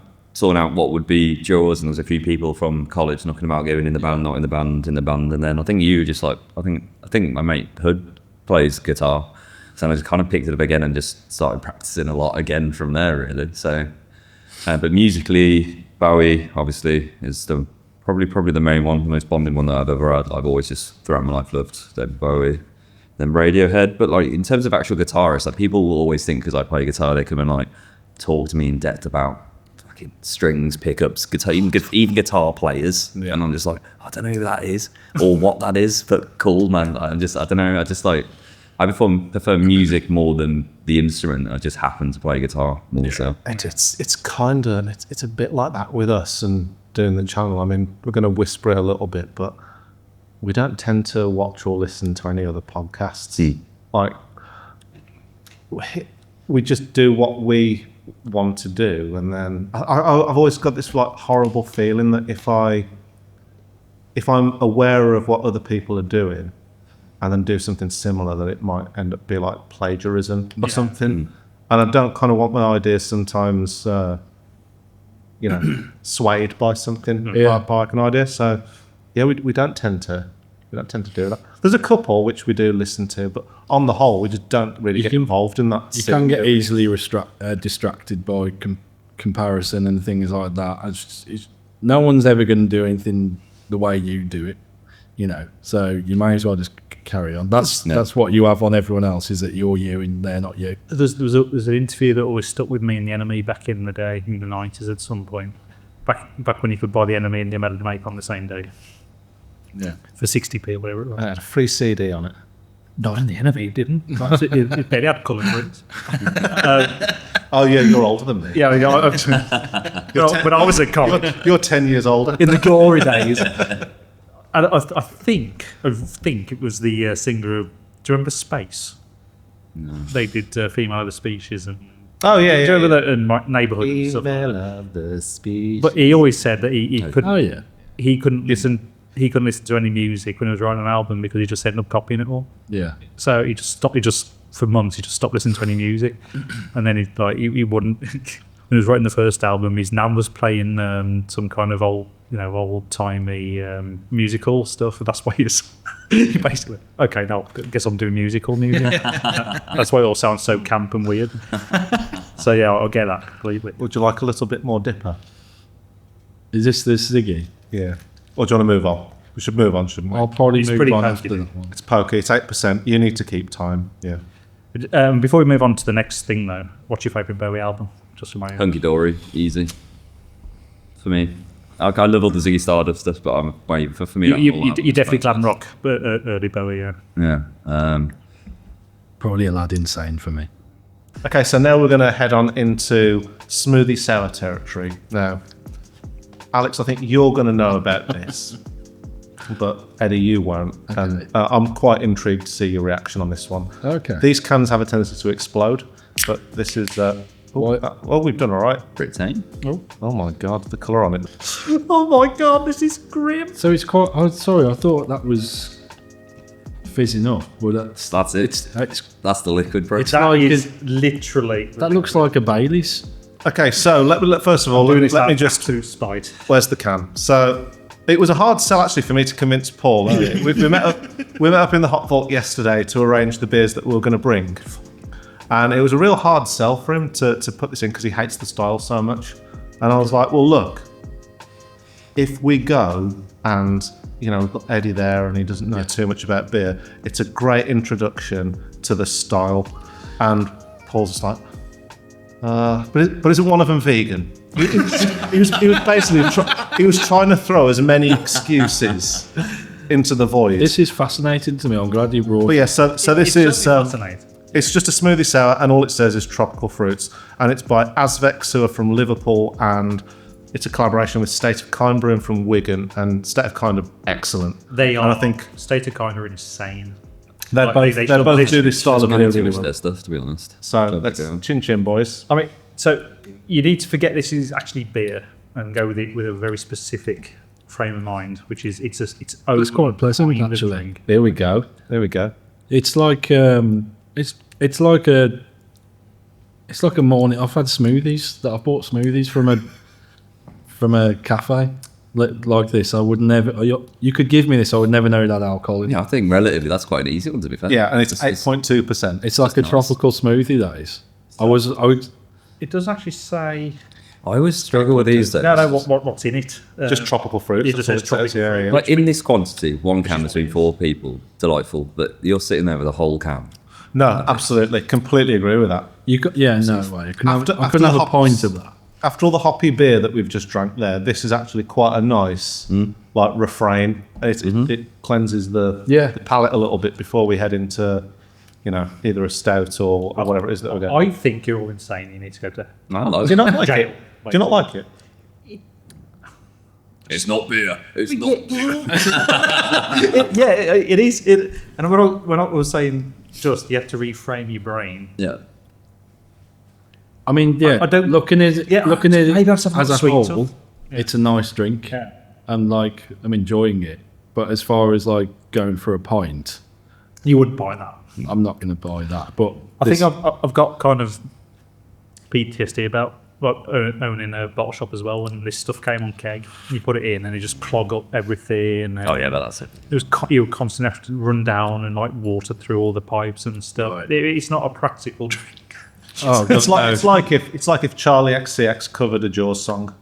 what would be Jaws, and there was a few people from college knocking about going in the band, not in the band, in the band, and then I think you were just like, I think my mate Hood plays guitar, so I just kind of picked it up again and just started practicing a lot again from there, really. So, but musically, Bowie obviously is probably the main one, the most bonding one that I've ever had. I've always just throughout my life loved David Bowie. Then Radiohead, but like in terms of actual guitarists, like people will always think because I play guitar, they come and like talk to me in depth about fucking strings, pickups, guitar, even guitar players, and I'm just like, I don't know who that is or what that is, but cool, man. I don't know. I prefer music more than the instrument. I just happen to play guitar more so. And it's kind of it's a bit like that with us and doing the channel. I mean, we're going to whisper it a little bit, but we don't tend to watch or listen to any other podcasts. Like, we just do what we want to do, and then I've always got this like horrible feeling that if I'm aware of what other people are doing, and then do something similar, that it might end up be like plagiarism or something. And I don't kind of want my ideas sometimes, swayed by something, by an idea. So. Yeah, we don't tend to do that. There's a couple which we do listen to, but on the whole, we just don't really get involved in that. You can get easily distracted by comparison and things like that. No one's ever going to do anything the way you do it, So you may as well just carry on. That's what you have on everyone else, is that you're you and they're not you. There's an interview that always stuck with me in The Enemy back in the day, in the 90s at some point. Back when you could buy The Enemy and the Melody Make on the same day. Yeah, for 60p or whatever it was. I had a free CD on it. Not in The Enemy, it didn't. It barely had colour prints. Oh yeah, you're older than me. Yeah, when I was at college. You're 10 years older. In the glory days. And I think it was the singer of, do you remember Space? No. They did Female of the Species and oh yeah, do you remember that in my neighbourhood and stuff? Female of the Species. But he always said that he couldn't. Oh yeah. He couldn't listen to any music when he was writing an album because he just ended up copying it all. Yeah. So he just stopped. For months he just stopped listening to any music, and then he wouldn't. When he was writing the first album, his nan was playing some kind of old timey musical stuff. And that's why he basically okay. Now I guess I'm doing musical music. That's why it all sounds so camp and weird. So yeah, I'll get that completely. Would you like a little bit more Dipper? Is this the Ziggy? Yeah. Or do you want to move on? We should move on, shouldn't we? I'll probably move pretty on pokey. after that one. It's pokey. It's 8%. You need to keep time. Yeah. Before we move on to the next thing, though, what's your favourite Bowie album? Just for my own. Hunky Dory, easy for me. I love all the Ziggy Star Dog stuff, but I'm waiting for me. You're definitely glam rock, but early Bowie, yeah. Yeah. Probably Aladdin Sane for me. Okay, so now we're going to head on into Smoothie Sour territory. Now, Alex, I think you're going to know about this, but Eddie, you won't. Okay. And I'm quite intrigued to see your reaction on this one. Okay. These cans have a tendency to explode, but this is... well, we've done all right. Pretty tame. Oh my God, the colour on it. Oh my God, this is grim. So it's quite... Oh, sorry, I thought that was fizzing up. Well, That's it. That's the liquid, bro. That is literally... That looks like a Baileys. Okay, so first of all, let me just... to spite. Where's the can? So it was a hard sell actually for me to convince Paul. we met up in the Hot Vault yesterday to arrange the beers that we were going to bring, and it was a real hard sell for him to put this in because he hates the style so much. And I was like, well, look, if we go and we've got Eddie there and he doesn't know too much about beer, it's a great introduction to the style. And Paul's just like, but isn't one of them vegan? He was basically he was trying to throw as many excuses into the void. This is fascinating to me. I'm glad you brought... But yeah, so this is... fascinating. It's just a smoothie sour, and all it says is tropical fruits. And it's by Azvex, who are from Liverpool, and it's a collaboration with State of Kind Brewing from Wigan. And State of Kind are excellent. They are. And I think State of Kind are insane. they both do this style of beer really Their well. stuff, to be honest. So let's chin chin, boys. I mean, so you need to forget this is actually beer and go with it with a very specific frame of mind, which is it's quite pleasant, kind of actually. drink. There we go. It's like it's like a morning. I've had smoothies that I've bought smoothies from a cafe like this. I would never. You could give me this. I would never know that alcohol. Yeah, I think relatively that's quite an easy one, to be fair. Yeah, and it's 8.2%. It's like a tropical smoothie. That is. I was. It does actually say I always struggle with these though. no what's in it. Just tropical fruits. It just says tropical yeah. Like in this quantity, one can between 4 people, delightful. But you're sitting there with a whole can. No, absolutely, completely agree with that. You got no way. I couldn't After have the a pint hops- of that. After all the hoppy beer that we've just drank there, this is actually quite a nice like refrain. It cleanses the palate a little bit before we head into, either a stout or whatever it is that we're going. I think you're all insane. You need to go to No, Do you not like jail. it? Do you not like it? it's not beer. It's not. It is. And when I was saying you have to reframe your brain. Yeah. I mean, I don't- looking at it maybe I'll have as a sweet whole, stuff. it's a nice drink, Yeah. and like I'm enjoying it. But as far as like going for a pint, You wouldn't buy that. I'm not going to buy that. But I think I've got kind of PTSD about owning a bottle shop as well. When this stuff came on keg, you put it in and it just clog up everything. And Oh yeah, but that's it. it was you would constantly have to run down and like water through all the pipes and stuff. Right. It's not a practical drink. oh, It's God, like no. it's like if Charlie XCX covered a Jaws song.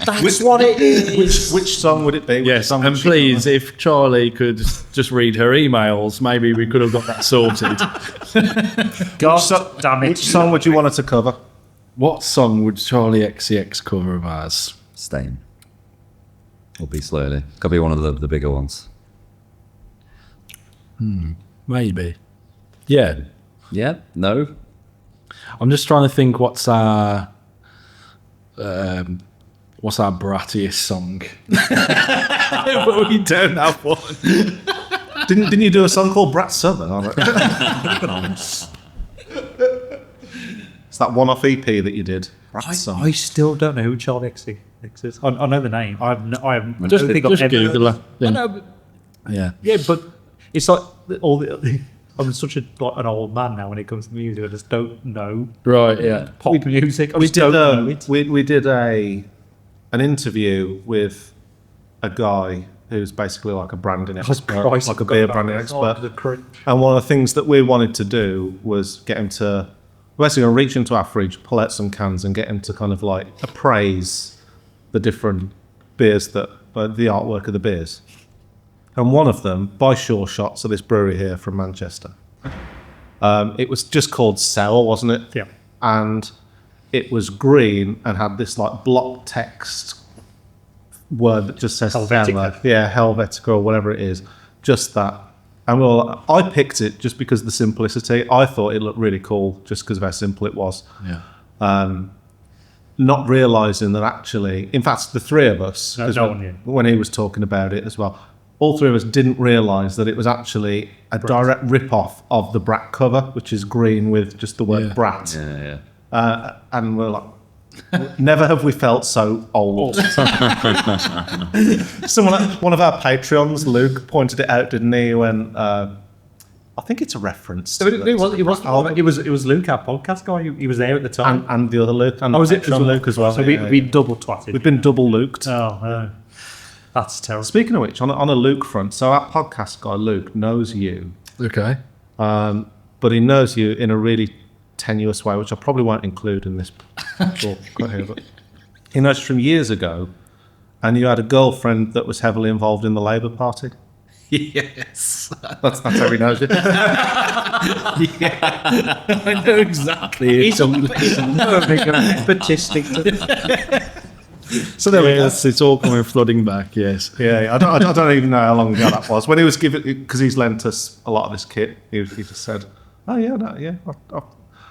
That's what it is. Which song would it be? Which Yes, song and would she please, if Charlie could just read her emails, maybe we could have got that sorted. God damn it! Which song would you want her to cover? What song would Charlie XCX cover of ours? Stain. Or Be Slowly. Could be one of the bigger ones. Maybe. Yeah. Yeah. No. I'm just trying to think what's our brattiest song. But we don't have one. Didn't you do a song called Brat Southern on it? It's that one-off EP that you did. Brat Southern. I still don't know who Charlie XCX is. I know the name. I haven't. Just, don't think just I've ever- Google it. I know, but Yeah. yeah, but it's like all the. I'm such an old man now when it comes to music. I just don't know Right, yeah. pop music. I We just did don't know it. we did an interview with a guy who's basically like a branding expert, Christ, like a I've got beer that. branding Oh, expert. the cringe. And one of the things that we wanted to do was get him to basically reach into our fridge, pull out some cans, and get him to kind of like appraise the different beers the artwork of the beers. And one of them, by Sure Shot, so this brewery here from Manchester, it was just called Sour, wasn't it? Yeah. And it was green and had this like block text word that just says Helvetica. Sour. Yeah, Helvetica or whatever it is. Just that. And I picked it just because of the simplicity. I thought it looked really cool just because of how simple it was. Yeah. Not realising that actually, in fact, the three of us, No, 'cause no when, one knew. when he was talking about it as well, all three of us didn't realise that it was actually a direct rip-off of the Brat cover, which is green with just the word Yeah. Brat. Yeah. Yeah. And we're like, never have we felt so old. One of our Patreons, Luke, pointed it out, didn't he? When I think it's a reference. to It was Luke, our podcast guy. He was there at the time. and the other Luke, and was it Patreon Luke as well. So Yeah, we double twatted. We've been double Luked. Oh, that's terrible. Speaking of which, on a Luke front, so our podcast guy Luke knows you, Okay. but he knows you in a really tenuous way, which I probably won't include in this talk right here. But he knows you from years ago, and you had a girlfriend that was heavily involved in the Labour Party. Yes. That's how he knows you. I know exactly. He's a perfect nepotistic. So there we go. Yes, it's all coming flooding back. Yes. Yeah, I don't even know how long ago that was. When he was giving, because he's lent us a lot of this kit, he just said, "Oh yeah, no, yeah."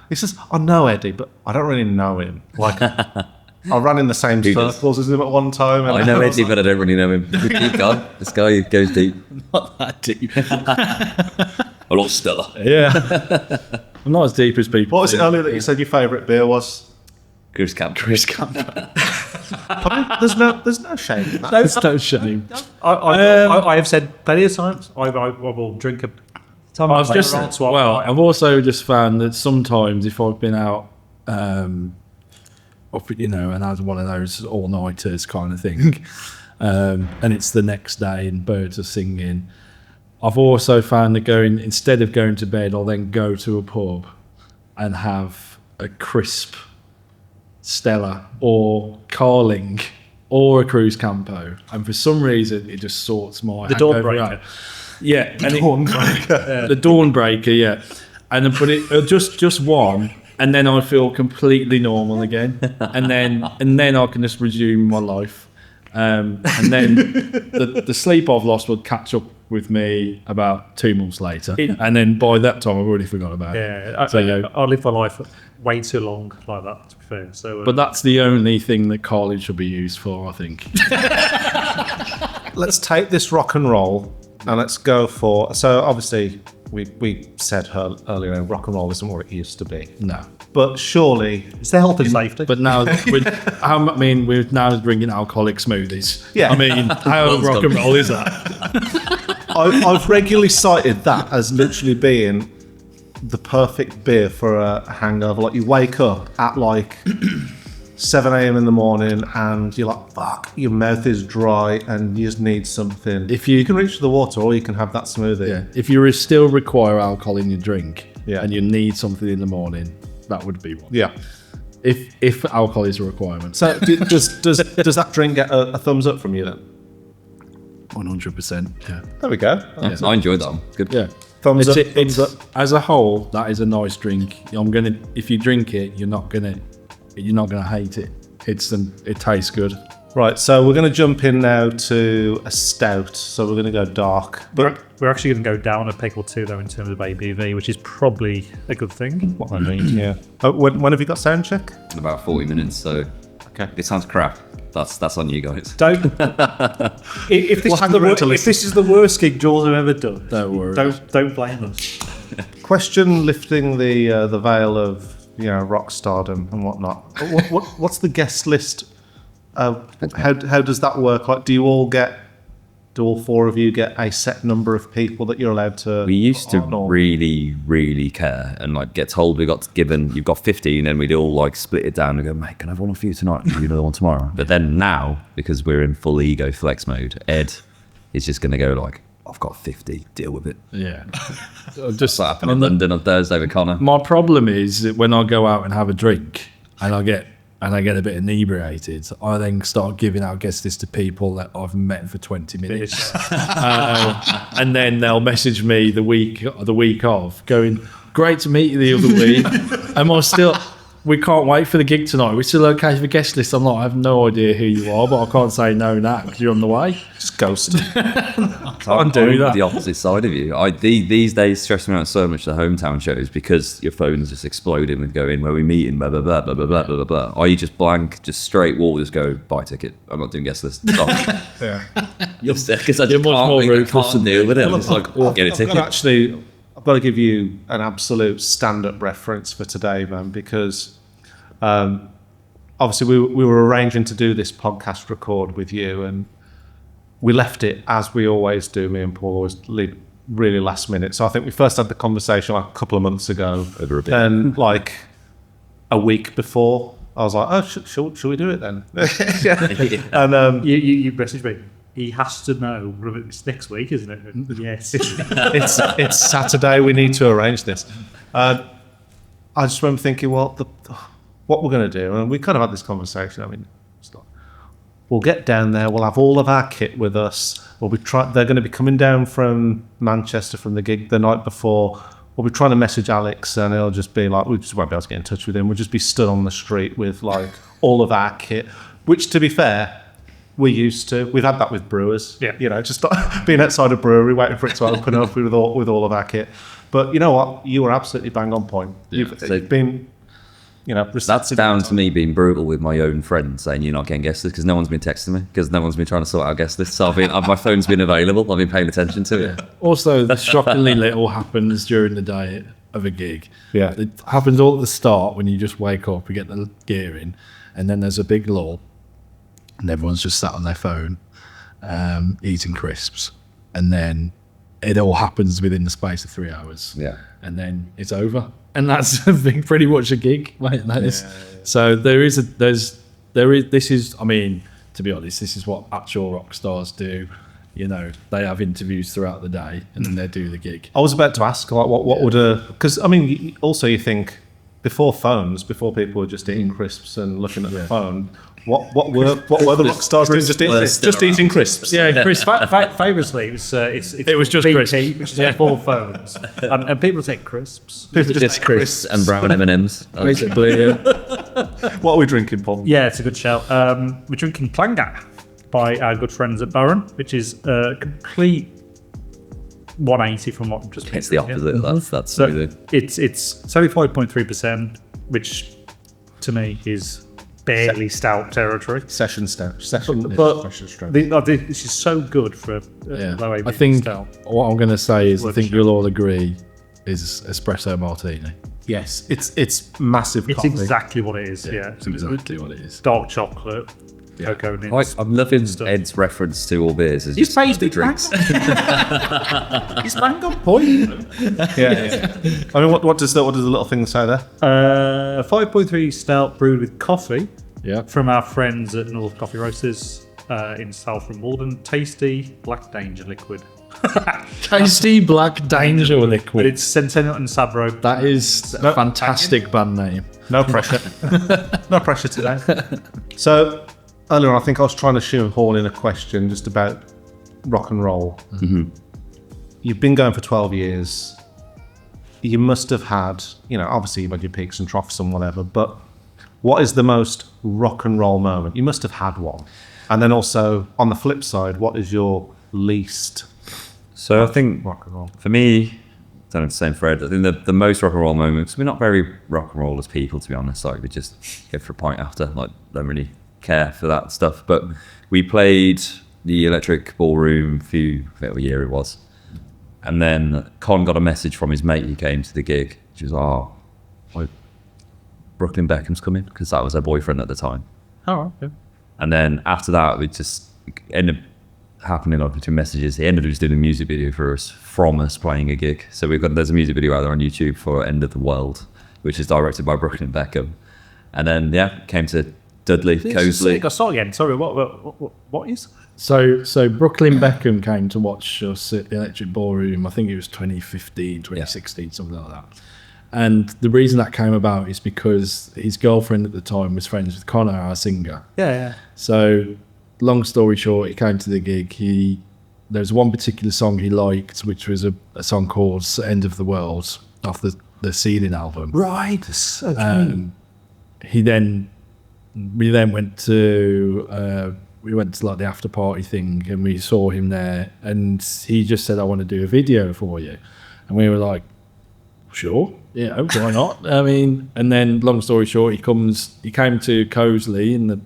He says, "I know Eddie, but I don't really know him. Like, I ran in the same circles as him at one time." And I know Eddie, but I don't really know him. Deep guy. This guy goes deep. Not that deep. A lot stellar. Yeah. I'm not as deep as people. What was it earlier that you said your favourite beer was? Chris Camp. There's no shame in that. There's no shame. I have said plenty of times I will drink a. I've also just found that sometimes if I've been out, and had one of those all-nighters kind of thing, and it's the next day and birds are singing, I've also found that instead of going to bed, I'll then go to a pub and have a crisp Stella or Carling or a Cruise Campo, and for some reason it just sorts my The hangover Dawnbreaker. out. Yeah, the Dawnbreaker, yeah, but it just one, and then I feel completely normal again, and then I can just resume my life, and then the sleep I've lost will catch up with me about 2 months later, and then by that time I've already forgotten about it. Yeah, I live my life way too long like that, to be fair. So, But that's the only thing that college should be used for, I think. Let's take this rock and roll and let's go for. So obviously we said earlier, rock and roll isn't what it used to be. No. But surely it's the health and safety. But now we're now drinking alcoholic smoothies. Yeah. I mean, how rock and roll is that? I've regularly cited that as literally being the perfect beer for a hangover. Like, you wake up at like 7 a.m. in the morning and you're like, fuck, your mouth is dry and you just need something. If you can reach for the water, or you can have that smoothie. Yeah. If you still require alcohol in your drink, Yeah. and you need something in the morning, that would be one. Yeah. If alcohol is a requirement. So does that drink get a thumbs up from you then? 100%. Yeah. There we go. Yeah, I enjoyed that one. It's good. Yeah. Thumbs up. It's as a whole, that is a nice drink. If you drink it, you're not gonna hate it. It tastes good. Right, so we're going to jump in now to a stout. So we're going to go dark. We're actually going to go down a pick or two though in terms of ABV, which is probably a good thing. What I mean, yeah. When have you got sound check? In about 40 minutes, so Okay. it sounds crap. That's on you guys. Don't. If this is the worst gig Jaws have ever done, Don't worry. Don't blame us. Question lifting the veil of rock stardom and whatnot. What's the guest list? How does that work? Like, do all four of you get a set number of people that you're allowed to? We used to or- really, really care and like get told you've got 15, and we'd all like split it down and go, mate, can I have one for you tonight? Can you another one tomorrow? But then now, because we're in full ego flex mode, Ed is just going to go like, I've got 50, deal with it. Yeah. Just like happened in London on Thursday with Connor. My problem is that when I go out and have a drink and I get a bit inebriated, I then start giving out guest lists to people that I've met for 20 minutes. And then they'll message me the week of going, great to meet you the other week. We can't wait for the gig tonight. We're still okay for the guest list. I'm like, I have no idea who you are, but I can't say no now because you're on the way. Just ghost. I'm do that. the opposite side of you. These days stress me out so much, the hometown shows, because your phone's just exploding with going, where we meeting, blah, blah, blah, blah, blah, blah, blah, blah. Or you just blank, just straight wall, just go, buy ticket. I'm not doing guest list. Stop. Yeah. Because I You're just much more ruthless can't deal with it. I'm just like, get a ticket. I've got to give you an absolute stand-up reference for today, man, because obviously we were arranging to do this podcast record with you, and we left it, as we always do, me and Paul always leave really last minute. So I think we first had the conversation like a couple of months ago. Over a bit. And like a week before, I was like, oh, should we do it then? And You messaged me. He has to know. It's next week, isn't it? Yes. it's Saturday. We need to arrange this. I just remember thinking, well, what we're going to do, and we kind of had this conversation. I mean, we'll get down there. We'll have all of our kit with us. They're going to be coming down from Manchester from the gig the night before. We'll be trying to message Alex, and it'll just be like, we just won't be able to get in touch with him. We'll just be stood on the street with like all of our kit. Which, to be fair, we're used to. We've had that with brewers. Yeah. You know, just being outside a brewery, waiting for it to open up with all of our kit. But you know what? You were absolutely bang on point. You've been, you know, That's down to me being brutal with my own friends, saying you're not getting guest lists because no one's been texting me, because no one's been trying to sort out guest lists. So my phone's been available. I've been paying attention to it. Also, shockingly little happens during the day of a gig. Yeah. It happens all at the start when you just wake up, you get the gear in, and then there's a big lull, and everyone's just sat on their phone, eating crisps, and then it all happens within the space of 3 hours. Yeah. And then it's over, and that's pretty much a gig, mate. That is. So this is. I mean, to be honest, this is what actual rock stars do. You know, they have interviews throughout the day, and then they do the gig. I was about to ask, like, what would because I mean, also you think before people were just eating crisps and looking at the phone. What were the rock stars doing? Just eating crisps. Yeah, crisps. Famously, it was just crisps. BT, which is 4 phones, and people take crisps. People Just crisps and brown M&Ms. Basically, What are we drinking, Paul? Yeah, it's a good shout. We're drinking Planga by our good friends at Baron, which is a complete 180 from what we've just been It's the drinking. opposite. That's So really it's 75.3%, which to me is barely stout territory. Session stout. Session stout. This is so good for low ABV I think stout. what I'm going to say is, I Worth think a you'll all agree, is espresso martini. Yes, it's massive. It's coffee. exactly what it is. Yeah, It's exactly what it is. dark chocolate, cocoa nibs. I'm loving Ed's reference to all beers as He's just paid the the drinks. He's bang on point. Yeah. I mean, what does the little thing say there? 5.3 stout brewed with coffee Yeah. from our friends at North Coffee Roasters in South from Walden. Tasty Black Danger liquid. Tasty Black Danger But liquid. it's Centennial and Sabro. That is a fantastic band name. No pressure. No pressure today. So earlier on, I think I was trying to shoehorn in a question just about rock and roll. Mm-hmm. You've been going for 12 years. You must have had, you know, obviously you've had your peaks and troughs and whatever, but what is the most rock and roll moment? You must have had one. And then also, on the flip side, what is your least So I think rock and roll? for me, don't know if it's the same for Ed, I think the most rock and roll moments, we're not very rock and roll as people, to be honest. Like, we just go for a pint after, like, don't really care for that stuff. But we played the Electric Ballroom whatever year it was. And then Con got a message from his mate who came to the gig, which was, Brooklyn Beckham's coming, because that was her boyfriend at the time. Oh, okay. And then after that, we just ended up happening like between messages. He ended up just doing a music video for us from us playing a gig. So there's a music video out there on YouTube for End of the World, which is directed by Brooklyn Beckham. And then came to Dudley Cosley. I saw again. Sorry, what is? So Brooklyn Beckham came to watch us at the Electric Ballroom. I think it was 2015, 2016, something like that. And the reason that came about is because his girlfriend at the time was friends with Connor, our singer. Yeah. So, long story short, he came to the gig. There's one particular song he liked, which was a song called "End of the World" off the Ceiling album. Right. Okay. We then went to like the after party thing, and we saw him there, and he just said, "I want to do a video for you," and we were like, "Sure, yeah, why not?" I mean, and then long story short, he came to Cosley in the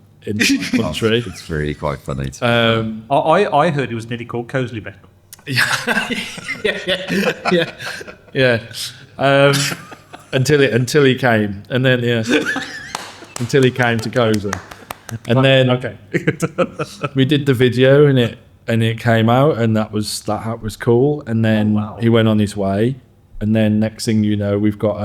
country. It's really quite funny. I heard it was nearly called Cosley Beckham. Yeah. Until he came, and then until he came to Cosley, and then we did the video, and it came out, and that was cool, and then he went on his way. And then next thing you know, we've got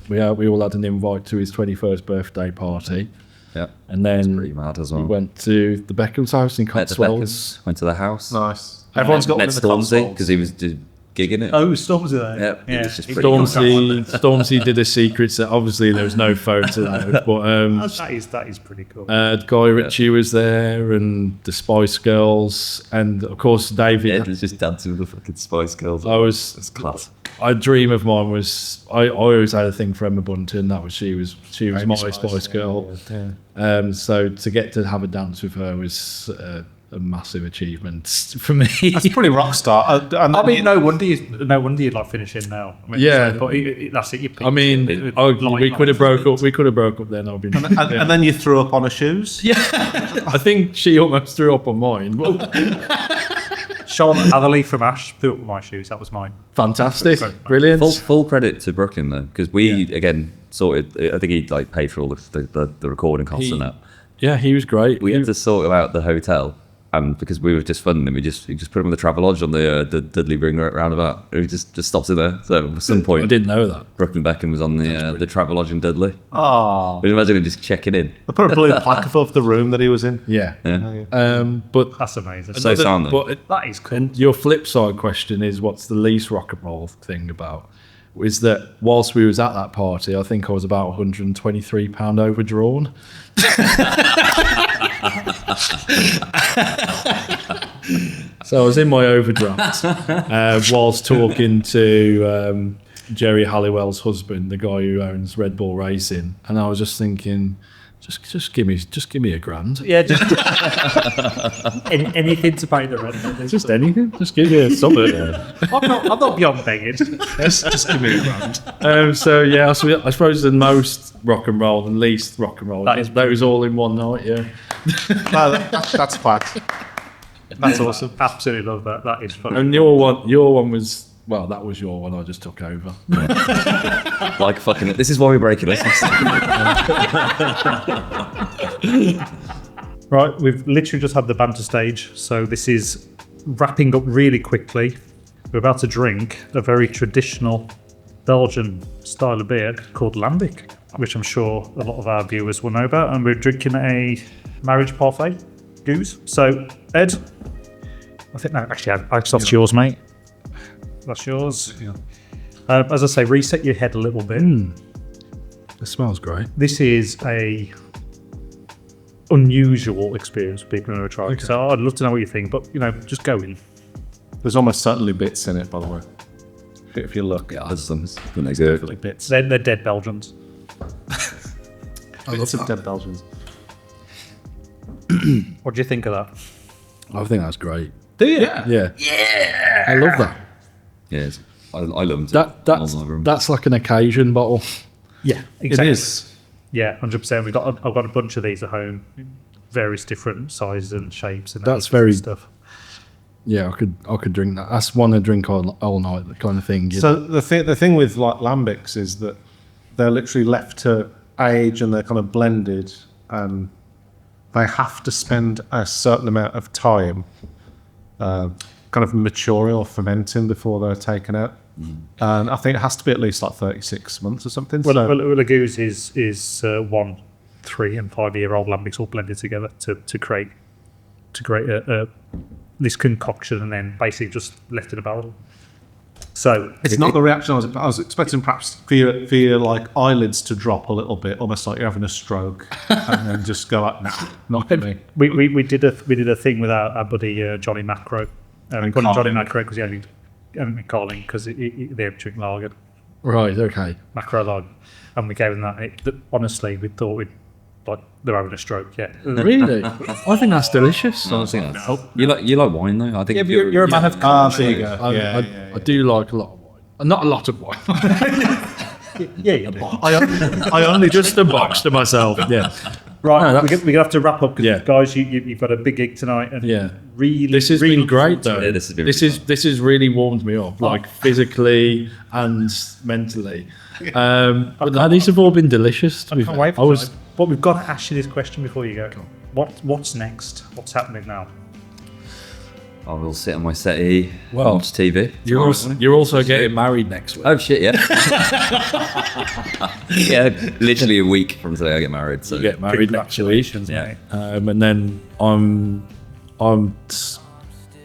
we all had an invite to his 21st birthday party. Yeah, and then pretty mad as well. We went to the Beckham's house in Met the Cotswolds. Beckhams, went to the house. Nice. Everyone's got one met in the Stormzy because he was gigging it. Oh, Stormzy there. Yeah, it was just pretty Stormzy did a secret set. Obviously, there was no photo, but that is pretty cool. Guy Ritchie was there, and the Spice Girls, and of course David. Ed was just dancing with the fucking Spice Girls. It's class. A dream of mine was I always had a thing for Emma Bunton. She was my Spice Girl. So to get to have a dance with her was a massive achievement for me. That's pretty rock star. I mean, no wonder you'd like finishing now. I mean, Yeah. so, but that's it. You picked I mean, it. we could have broke up. We could have broke up then. I've been. and then you threw up on her shoes. Yeah, I think she almost threw up on mine. But Sean Atherley from Ash threw up my shoes. That was mine. fantastic, brilliant. Full credit to Brooklyn though, because we again sorted. I think he like paid for all the recording costs and that. Yeah, he was great. We had to sort out the hotel, and because we were just funding him, we just put him on the Travelodge on the Dudley Ring roundabout. He just stopped it there. So at some I point, didn't know that. Brooklyn Beckham was on the Travelodge in Dudley. Oh, We imagine him just checking in. I put a blue plaque above the room that he was in. Yeah. Yeah. But That's amazing. So sound though. but That is cool. and your flip side question is, what's the least rock and roll thing about? Is that whilst we was at that party, I think I was about £123 overdrawn. So I was in my overdraft whilst talking to Jerry Halliwell's husband, the guy who owns Red Bull Racing, and I was just thinking, just give me £1,000. Yeah, just anything to pay the rent. Just anything. Just give me something. I'm not beyond begging. Just give me a grand. So yeah, so I suppose the most rock and roll and least rock and roll. That was all in one night. Yeah. No, that's fact. That's awesome. Absolutely love that. That is fun. And your one was, well, that was your one. I just took over. Like fucking. This is why we break it. Right, we've literally just had the banter stage, so this is wrapping up really quickly. We're about to drink a very traditional Belgian style of beer called Lambic, which I'm sure a lot of our viewers will know about, and we're drinking a marriage parfait goose. So, Ed, I think that's yours, mate. That's yours. Yeah. As I say, reset your head a little bit. It smells great. This is a unusual experience for people who never tried. Okay. So I'd love to know what you think, but just go in. There's almost certainly bits in it, by the way. If you look. Yeah, there's some. Next good. Bits. They're dead Belgians. I Bits love of that. dead Belgians. What do you think of that? I think that's great. Do you? Yeah. I love that. Yes, I love them. Too. That's like an occasion bottle. Yeah, exactly. It is. Yeah, 100%. I've got a bunch of these at home, various different sizes and shapes, and That's that very- stuff. Yeah, I could drink that. That's one to drink all night, the kind of thing. So the thing with like lambics is that they're literally left to age and they're kind of blended, and they have to spend a certain amount of time kind of maturing or fermenting before they're taken out. And I think it has to be at least like 36 months or something. Well, So a goose is 1, 3, and 5 year old lambics all blended together to create this concoction, and then basically just left in a barrel. So it's not the reaction I was expecting, perhaps for your like eyelids to drop a little bit, almost like you're having a stroke, and then just go like, nah, not for me. We did a thing with our buddy Johnny Macro. We called him Johnny Macro because he only calling because they drink lager, Right, okay. Macro lager, and we gave him that. Honestly, we thought they're having a stroke. Yeah, Really? I think that's delicious. You like wine though? I think. yeah, but you're a man of There you go. I do like a lot of wine. Not a lot of wine. yeah. I only Just a box to myself. Yeah. Right, No, we're going to have to wrap up because, Yeah. guys, you've got a big gig tonight. And Yeah. really, This has really been great though. Yeah, this has been this has really warmed me up, like physically and mentally. But no, these have all been delicious. To be can't fair. wait for I was tonight. But we've got to ask you this question before you go. What's next? What's happening now? I will sit on my settee, Well, watch TV. you're also getting married next week. Oh shit! Yeah. Yeah, literally a week from today I get married. So You get married next week. Congratulations, Yeah. mate. And then I'm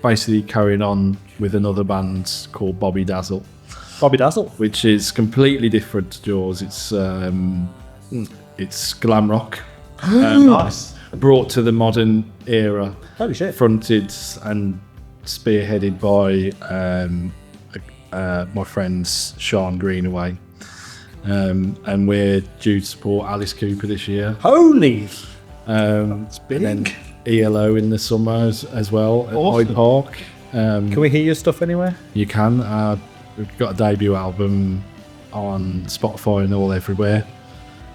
basically carrying on with another band called Bobby Dazzle, Bobby Dazzle. which is completely different to yours. It's glam rock, nice. brought to the modern era, Holy shit. fronted and spearheaded by my friends Sean Greenaway, and we're due to support Alice Cooper this year. Holy. And then ELO in the summer as well at Awesome. Hyde Park. Can we hear your stuff anywhere? You can. We've got a debut album on Spotify and all everywhere.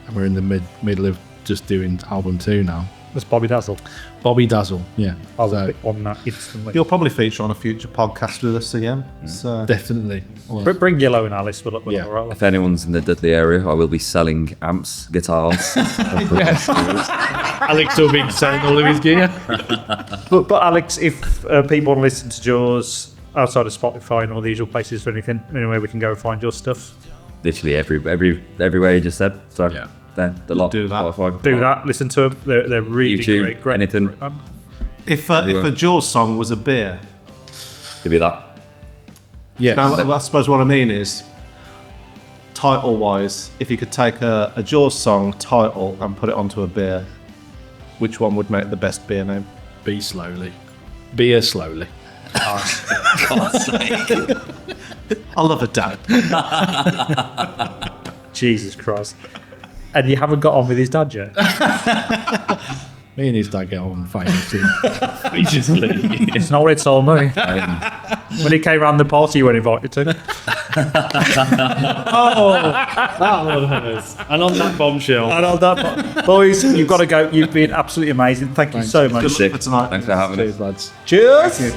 And we're in the middle of just doing album 2 now. That's Bobby Dazzle. Bobby Dazzle, yeah. I'll So, be on that instantly. You'll probably feature on a future podcast with us again. So definitely. Bring Yellow and Alice. We'll Yeah. all right. If anyone's in the Dudley area, I will be selling amps, guitars. Alex will be selling all of his gear. But Alex, if people want to listen to yours outside of Spotify and all the usual places or anything, anywhere we can go and find your stuff, Literally everywhere you just said. So Yeah. the lot. Do that. Spotify. do that. Listen to them. They're really YouTube, great. anything. if a Jaws song was a beer, Give you that. Yeah. now I suppose what I mean is, title-wise, if you could take a Jaws song title and put it onto a beer, which one would make the best beer name? Be slowly. Beer slowly. I love a dad. Jesus Christ. And you haven't got on with his dad yet? Me and his dad get on famously. We just leave. It's not what it told me. When he came round the party you weren't invited to. That one hurts. And on that bombshell. And on that, boys, you've got to go. You've been absolutely amazing. Thank you so much. Good luck for tonight. Thanks for having us. Cheers, lads. Cheers.